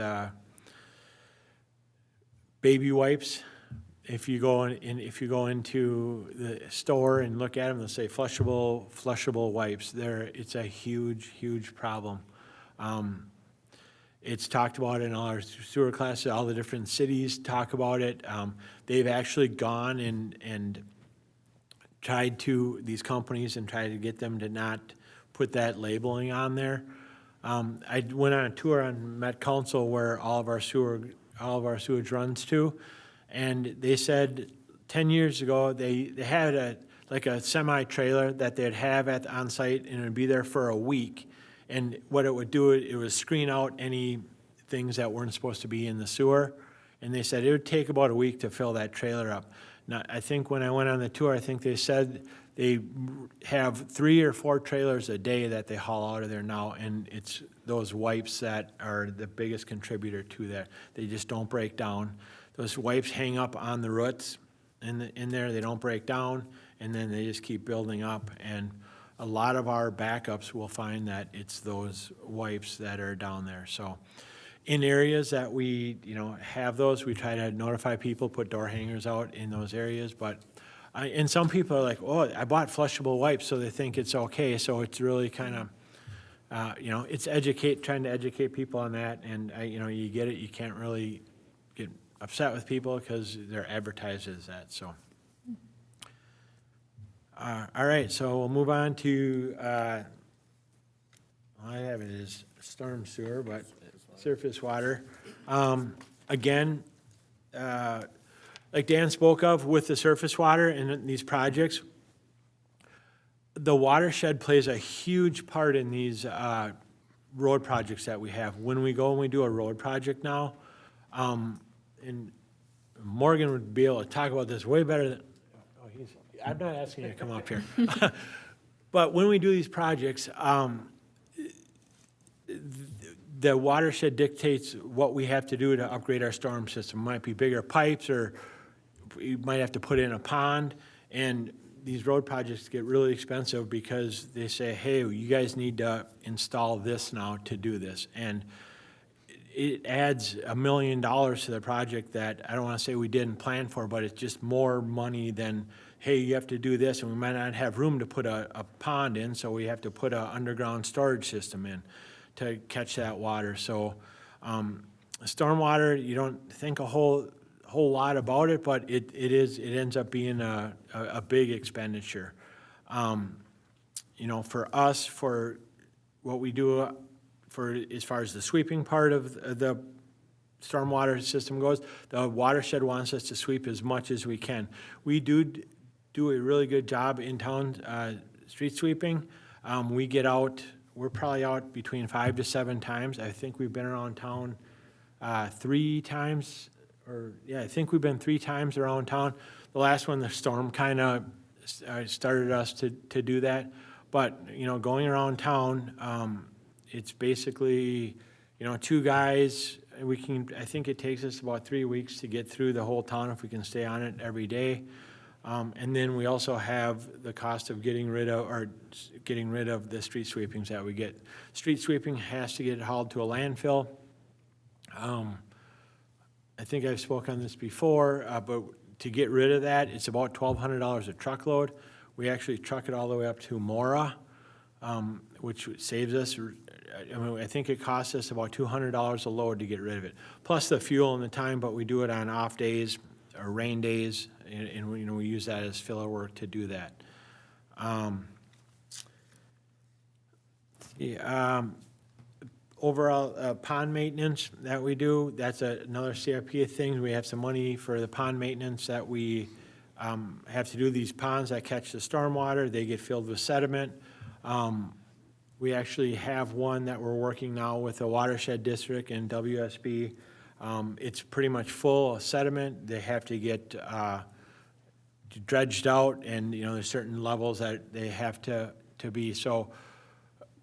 baby wipes. If you go into the store and look at them, they'll say flushable wipes. It's a huge problem. It's talked about in all our sewer classes. All the different cities talk about it. They've actually gone and tried to, these companies, and tried to get them to not put that labeling on there. I went on a tour on Met Council where all of our sewage runs to, and they said 10 years ago they had a semi-trailer that they'd have on site, and it would be there for a week. And what it would do, it would screen out any things that weren't supposed to be in the sewer. And they said it would take about a week to fill that trailer up. Now, I think when I went on the tour, I think they said they have 3 or 4 trailers a day that they haul out of there now, and it's those wipes that are the biggest contributor to that. They just don't break down. Those wipes hang up on the roots in there. They don't break down, and then they just keep building up. And a lot of our backups will find that it's those wipes that are down there. So in areas that we, have those, we try to notify people, put door hangers out in those areas. But and some people are like, oh, I bought flushable wipes, so they think it's okay. So it's really kind of, it's trying to educate people on that. And, you get it. You can't really get upset with people because they're advertised as that. So, all right. So we'll move on to, I have it as storm sewer, but surface water. Again, like Dan spoke of with the surface water and these projects, the watershed plays a huge part in these road projects that we have. When we go and we do a road project now, and Morgan would be able to talk about this way better than, I'm not asking you to come up here. the watershed dictates what we have to do to upgrade our storm system. Might be bigger pipes, or you might have to put in a pond. And these road projects get really expensive because they say, hey, you guys need to install this now to do this. And it adds $1 million to the project that I don't want to say we didn't plan for, but it's just more money than, hey, you have to do this, and we might not have room to put a pond in, so we have to put an underground storage system in to catch that water. So stormwater, you don't think a whole lot about it, but it ends up being a big expenditure. You know, for us, for what we do for as far as the sweeping part of the stormwater system goes, the watershed wants us to sweep as much as we can. We do a really good job in town street sweeping. We get out, we're probably out between 5 to 7 times. I think we've been around town 3 times, I think we've been 3 times around town. The last one, the storm kind of started us to do that. But, you know, going around town, it's basically, you know, 2 guys. I think it takes us about 3 weeks to get through the whole town if we can stay on it every day. And then we also have the cost of getting rid of the street sweepings that we get. Street sweeping has to get hauled to a landfill. I think I've spoken on this before, but to get rid of that, it's about $1,200 a truckload. We actually truck it all the way up to Mora, which saves us, I mean, I think it costs us about $200 a load to get rid of it, plus the fuel and the time, but we do it on off days or rain days, and we, you know, we use that as filler work to do that. Overall, pond maintenance that we do, that's another CIP thing. We have some money for the pond maintenance that we have to do. These ponds that catch the stormwater, they get filled with sediment. We actually have one that we're working now with the watershed district and WSB. It's pretty much full of sediment. They have to get dredged out, and, you know, there's certain levels that they have to be. So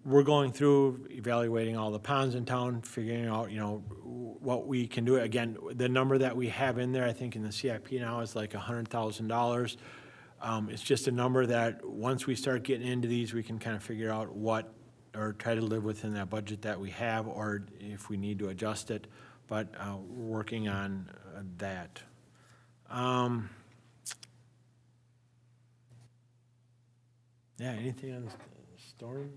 we're going through, evaluating all the ponds in town, figuring out, you know, what we can do. Again, the number that we have in there, I think in the CIP now, is like $100,000. It's just a number that once we start getting into these, we can kind of figure out what, or try to live within that budget that we have, or if we need to adjust it. But we're working on that. Yeah, anything on the storm?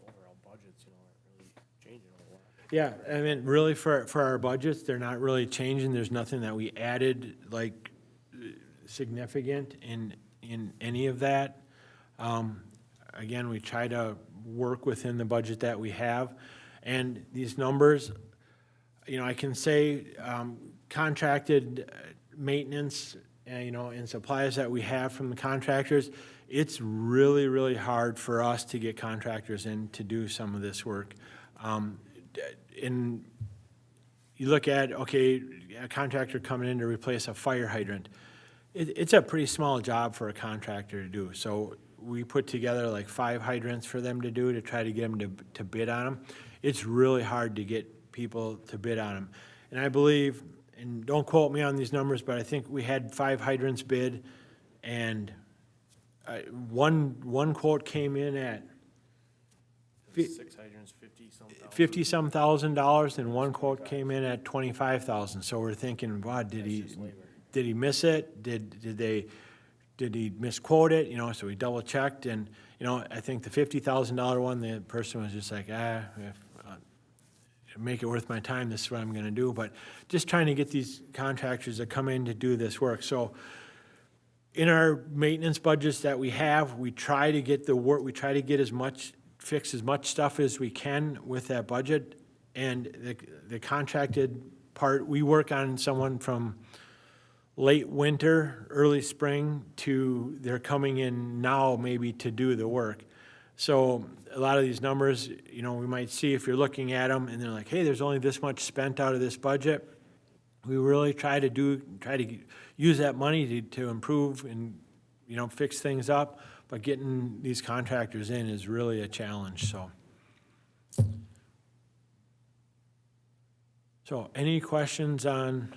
Overall budgets, you know, aren't really changing a whole lot. Yeah, I mean, really for our budgets, they're not really changing. There's nothing that we added like significant in any of that. Again, we try to work within the budget that we have. And these numbers, you know, I can say contracted maintenance, you know, and supplies that we have from the contractors, it's really, really hard for us to get contractors in to do some of this work. You look at, okay, a contractor coming in to replace a fire hydrant. It's a pretty small job for a contractor to do. So we put together like 5 hydrants for them to do, to try to get them to bid on them. It's really hard to get people to bid on them. And I believe, and don't quote me on these numbers, but I think we had 5 hydrants bid, and one quote came in at 6 hydrants, 50-some thousand dollars, and one quote came in at $25,000. So we're thinking, wow, did he miss it? Did he misquote it? You know, so we double checked, and, you know, I think the $50,000 one, the person was just like, make it worth my time, this is what I'm gonna do. But just trying to get these contractors to come in to do this work. So in our maintenance budgets that we have, we try to get the work, we try to get fix as much stuff as we can with that budget. And the contracted part, we work on someone from late winter, early spring, to they're coming in now maybe to do the work. So a lot of these numbers, you know, we might see if you're looking at them and they're like, hey, there's only this much spent out of this budget. We really try to use that money to improve and, you know, fix things up, but getting these contractors in is really a challenge, so. So any questions on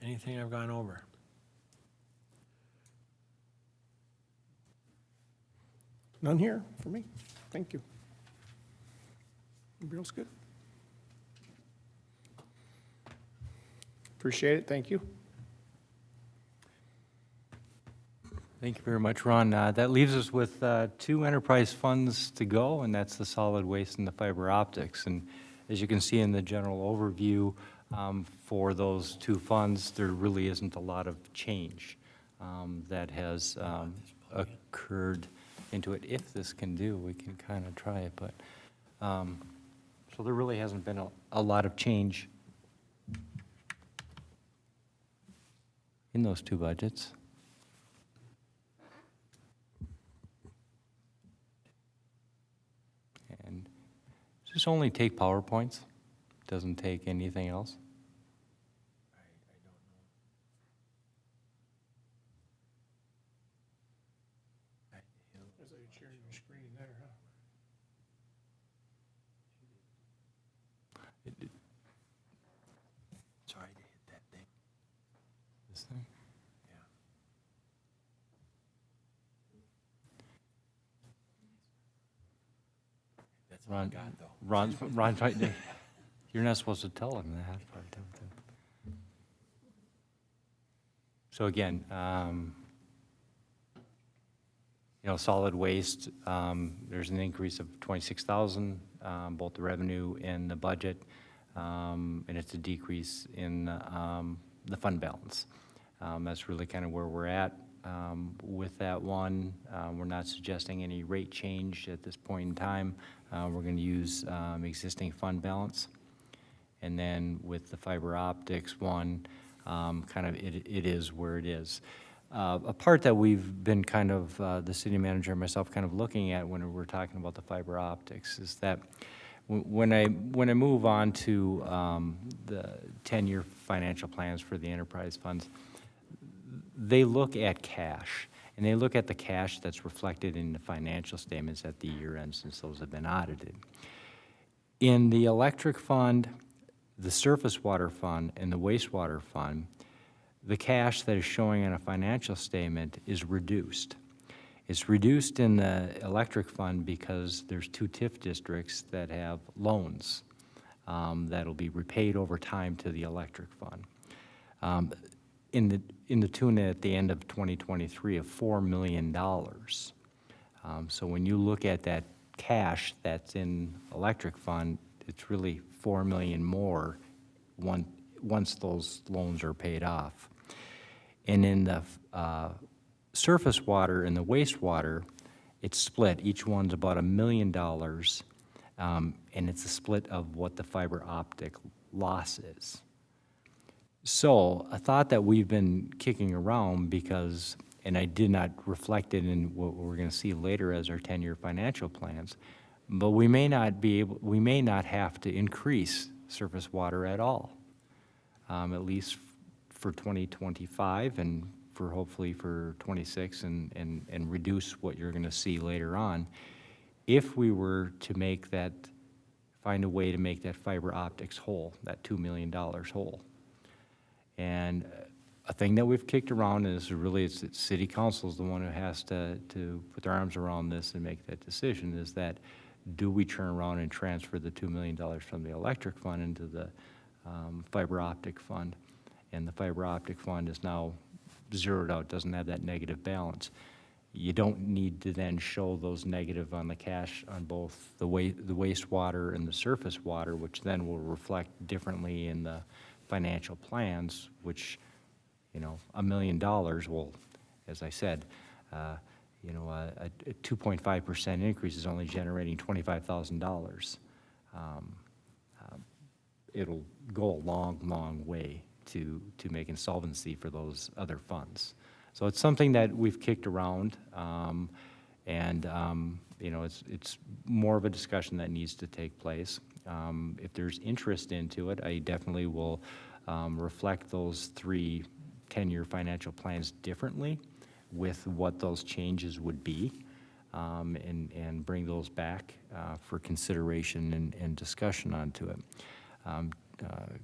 anything I've gone over? None here for me. Thank you. Everybody else good? Appreciate it. Thank you. Thank you very much, Ron. That leaves us with two enterprise funds to go, and that's the solid waste and the fiber optics. And as you can see in the general overview, for those two funds, there really isn't a lot of change that has occurred into it. If this can do, we can kind of try it, but, so there really hasn't been a lot of change in those two budgets. And does this only take PowerPoints? Doesn't take anything else? Sorry to hit that thing. This thing? That's all I Ron, got, though. Ron, you're not supposed to tell him that. But, so again, solid waste, there's an increase of 26,000, both the revenue and the budget, and it's a decrease in the fund balance. That's really kind of where we're at with that one. We're not suggesting any rate change at this point in time. We're going to use existing fund balance. And then with the fiber optics one, kind of it is where it is. A part that we've been kind of, the city manager and myself kind of looking at when we're talking about the fiber optics is that when I move on to the 10-year financial plans for the enterprise funds, they look at cash, and they look at the cash that's reflected in the financial statements at the year end since those have been audited. In the electric fund, the surface water fund, and the wastewater fund, the cash that is showing on a financial statement is reduced. It's reduced in the electric fund because there's two TIF districts that have loans that'll be repaid over time to the electric fund. In the tune at the end of 2023 of $4 million. So when you look at that cash that's in electric fund, it's really $4 million more once those loans are paid off. And in the surface water and the wastewater, it's split. Each one's about $1 million, and it's a split of what the fiber optic loss is. So a thought that we've been kicking around because, and I did not reflect it in what we're going to see later as our 10-year financial plans, but we may not have to increase surface water at all, at least for 2025 and for hopefully for 26 and reduce what you're going to see later on. If we were to find a way to make that fiber optics whole, that $2 million whole. And a thing that we've kicked around is really it's city council is the one who has to put their arms around this and make that decision, is that do we turn around and transfer the $2 million from the electric fund into the fiber optic fund? And the fiber optic fund is now zeroed out, doesn't have that negative balance. You don't need to then show those negative on the cash on both the wastewater and the surface water, which then will reflect differently in the financial plans, which, $1 million will, as I said, a 2.5% increase is only generating $25,000. It'll go a long, long way to make insolvency for those other funds. So it's something that we've kicked around, and it's more of a discussion that needs to take place. If there's interest into it, I definitely will reflect those 3 10-year financial plans differently with what those changes would be. and bring those back for consideration and discussion onto it.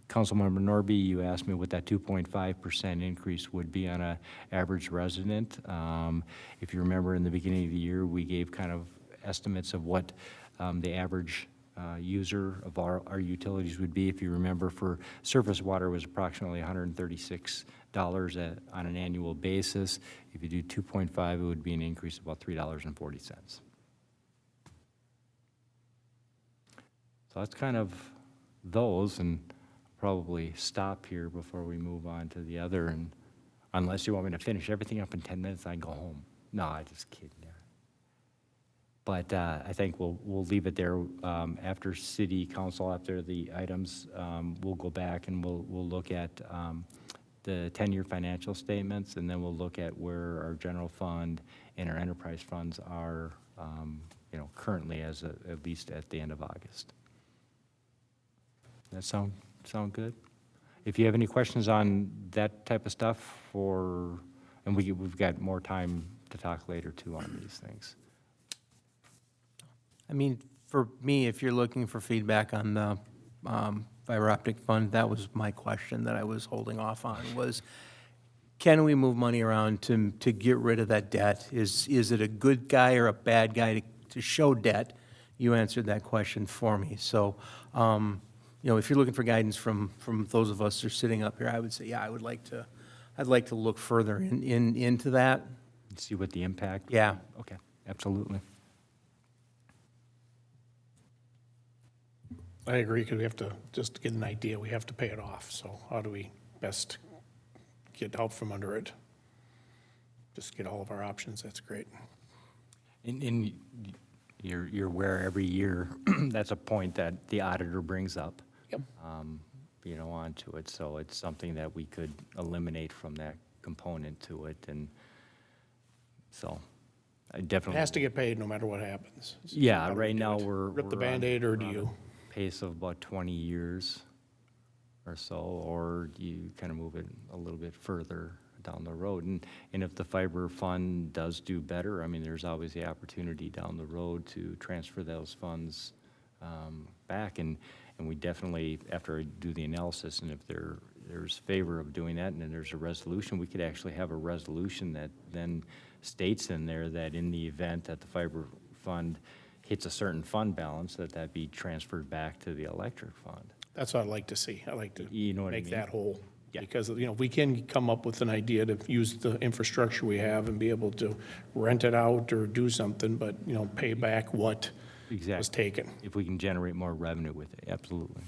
Councilmember Norby, you asked me what that 2.5% increase would be on an average resident. If you remember, in the beginning of the year, we gave kind of estimates of what the average user of our utilities would be. If you remember, for surface water was approximately $136 on an annual basis. If you do 2.5, it would be an increase of about $3.40. So that's kind of those, and probably stop here before we move on to the other, and unless you want me to finish everything up in 10 minutes, I can go home. No, I just kidding. But I think we'll leave it there. After city council, after the items, we'll go back and we'll look at the 10-year financial statements, and then we'll look at where our general fund and our enterprise funds are, currently at least at the end of August. That sound good? If you have any questions on that type of stuff, and we've got more time to talk later too on these things. I mean, for me, if you're looking for feedback on the fiber optic fund, that was my question that I was holding off on, was can we move money around to get rid of that debt? Is it a good guy or a bad guy to show debt? You answered that question for me. So, if you're looking for guidance from those of us who are sitting up here, I would say, yeah, I'd like to look further into that. See what the impact. Yeah. Okay, absolutely. I agree, because we have to, just to get an idea, we have to pay it off. So how do we best get help from under it? Just get all of our options, that's great. And you're aware every year, that's a point that the auditor brings up. Yep. Onto it. So it's something that we could eliminate from that component to it. And so I It definitely. has to get paid no matter what happens. Yeah, How do we right do now it? we're. Rip the we're on- Band-Aid, or do we're on a you? Pace of about 20 years or so, or you kind of move it a little bit further down the road. And if the fiber fund does do better, I mean, there's always the opportunity down the road to transfer those funds back. And we definitely, after I do the analysis, and if there's favor of doing that, and then there's a resolution, we could actually have a resolution that then states in there that in the event that the fiber fund hits a certain fund balance, that be transferred back to the electric fund. That's what I'd like to see. I'd like to You know what I make mean? that whole. Yeah. Because, we can come up with an idea to use the infrastructure we have and be able to rent it out or do something, but, pay back what was Exactly. taken. If we can generate more revenue with it, absolutely.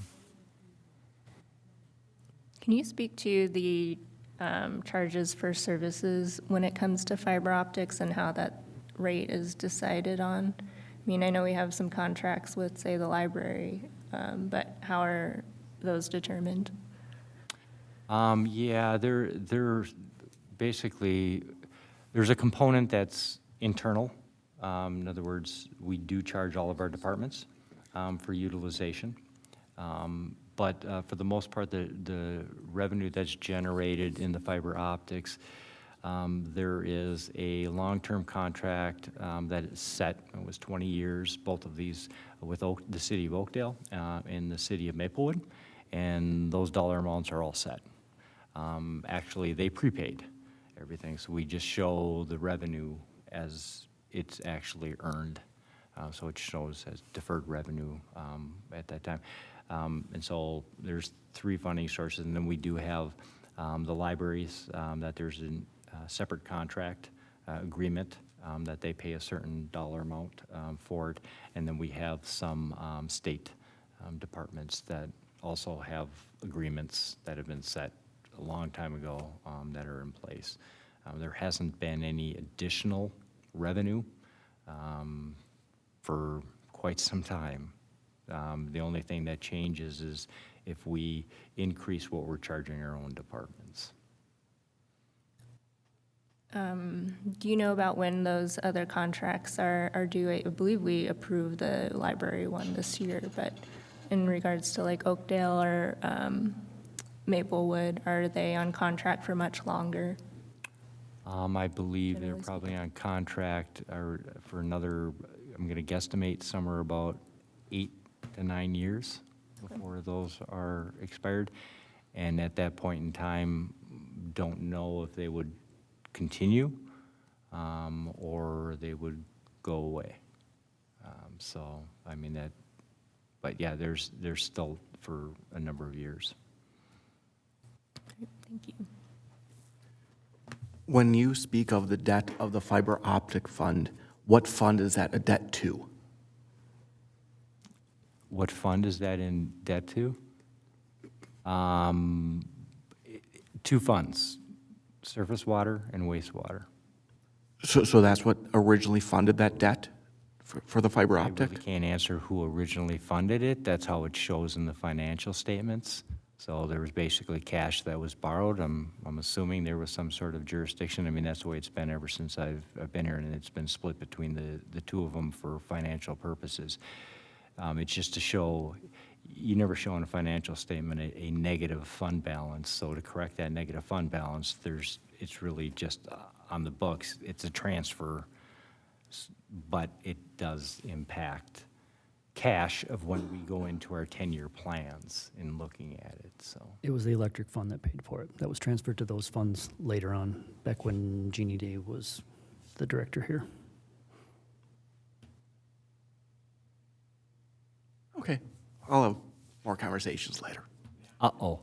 Can you speak to the charges for services when it comes to fiber optics and how that rate is decided on? I mean, I know we have some contracts with, say, the library, but how are those determined? Yeah, they're basically, there's a component that's internal. In other words, we do charge all of our departments for utilization. But for the most part, the revenue that's generated in the fiber optics, there is a long-term contract that is set. It was 20 years, both of these with the city of Oakdale and the city of Maplewood, and those dollar amounts are all set. Actually, they prepaid everything, so we just show the revenue as it's actually earned. So it shows as deferred revenue at that time. And so there's 3 funding sources, and then we do have the libraries that there's a separate contract agreement that they pay a certain dollar amount for it. And then we have some state departments that also have agreements that have been set a long time ago that are in place. There hasn't been any additional revenue for quite some time. The only thing that changes is if we increase what we're charging our own departments. Do you know about when those other contracts are due? I believe we approved the library one this year, but in regards to like Oakdale or Maplewood, are they on contract for much longer? I believe they're Generally probably on contract or for another, I'm gonna guesstimate somewhere about 8 to 9 years before those are expired. And at that point in time, don't know if they would continue, or they would go away. So, I mean, that, but yeah, there's still for a number of years. Thank you. When you speak of the debt of the fiber optic fund, what fund is that a debt to? What fund is that in debt to? Two funds, surface water and wastewater. So that's what originally funded that debt for the fiber I optic? really can't answer who originally funded it. That's how it shows in the financial statements. So there was basically cash that was borrowed. I'm assuming there was some sort of jurisdiction. I mean, that's the way it's been ever since I've been here, and it's been split between the two of them for financial purposes. It's just to show, you never show in a financial statement a negative fund balance. So to correct that negative fund balance, it's really just on the books. It's a transfer, but it does impact cash of when we go into our 10-year plans in looking at it, so. It was the electric fund that paid for it. That was transferred to those funds later on, back when Jeannie Day was the director here. Okay, I'll have more conversations later. Uh-oh.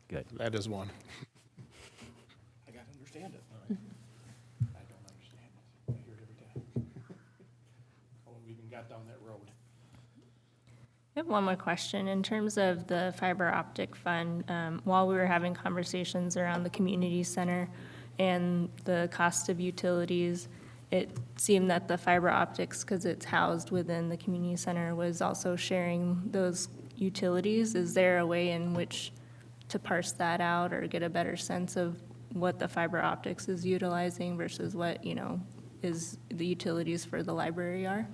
Good. That is one. I gotta understand it. I don't understand it. I hear it every time. Oh, we even got down that road. I have one more question. In terms of the fiber optic fund, while we were having conversations around the community center and the cost of utilities, it seemed that the fiber optics, because it's housed within the community center, was also sharing those utilities. Is there a way in which to parse that out or get a better sense of what the fiber optics is utilizing versus what, is the utilities for the library are?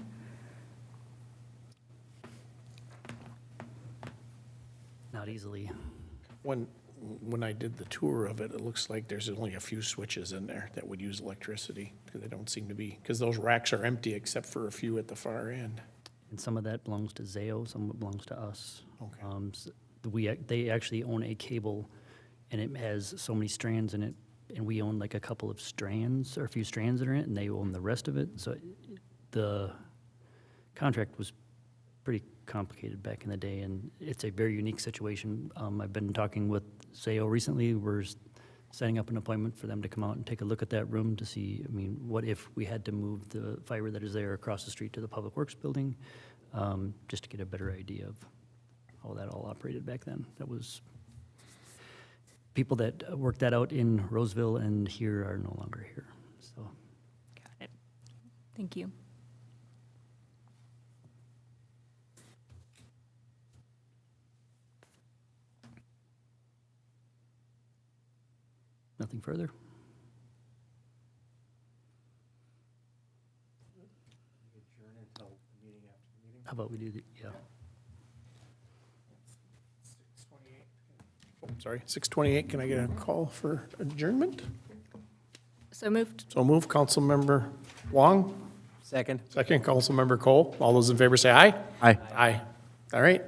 Not easily. When I did the tour of it, it looks like there's only a few switches in there that would use electricity, because they don't seem to be, because those racks are empty except for a few at the far end. And some of that belongs to Zayo, some of it belongs to us. Okay. They actually own a cable, and it has so many strands in it, and we own like a couple of strands, or a few strands that are in it, and they own the rest of it. So the contract was pretty complicated back in the day, and it's a very unique situation. I've been talking with Zayo recently. We're setting up an appointment for them to come out and take a look at that room to see, what if we had to move the fiber that is there across the street to the Public Works building, just to get a better idea of how that all operated back then. That was, people that worked that out in Roseville and here are no longer here, so. Got it. Thank you. Nothing further? How about we do the, yeah. Oh, sorry, 6:28, can I get a call for adjournment? So moved. So move, Councilmember Wong. Second. Second, Councilmember Cole. All those in favor say aye. Aye. Aye. All right.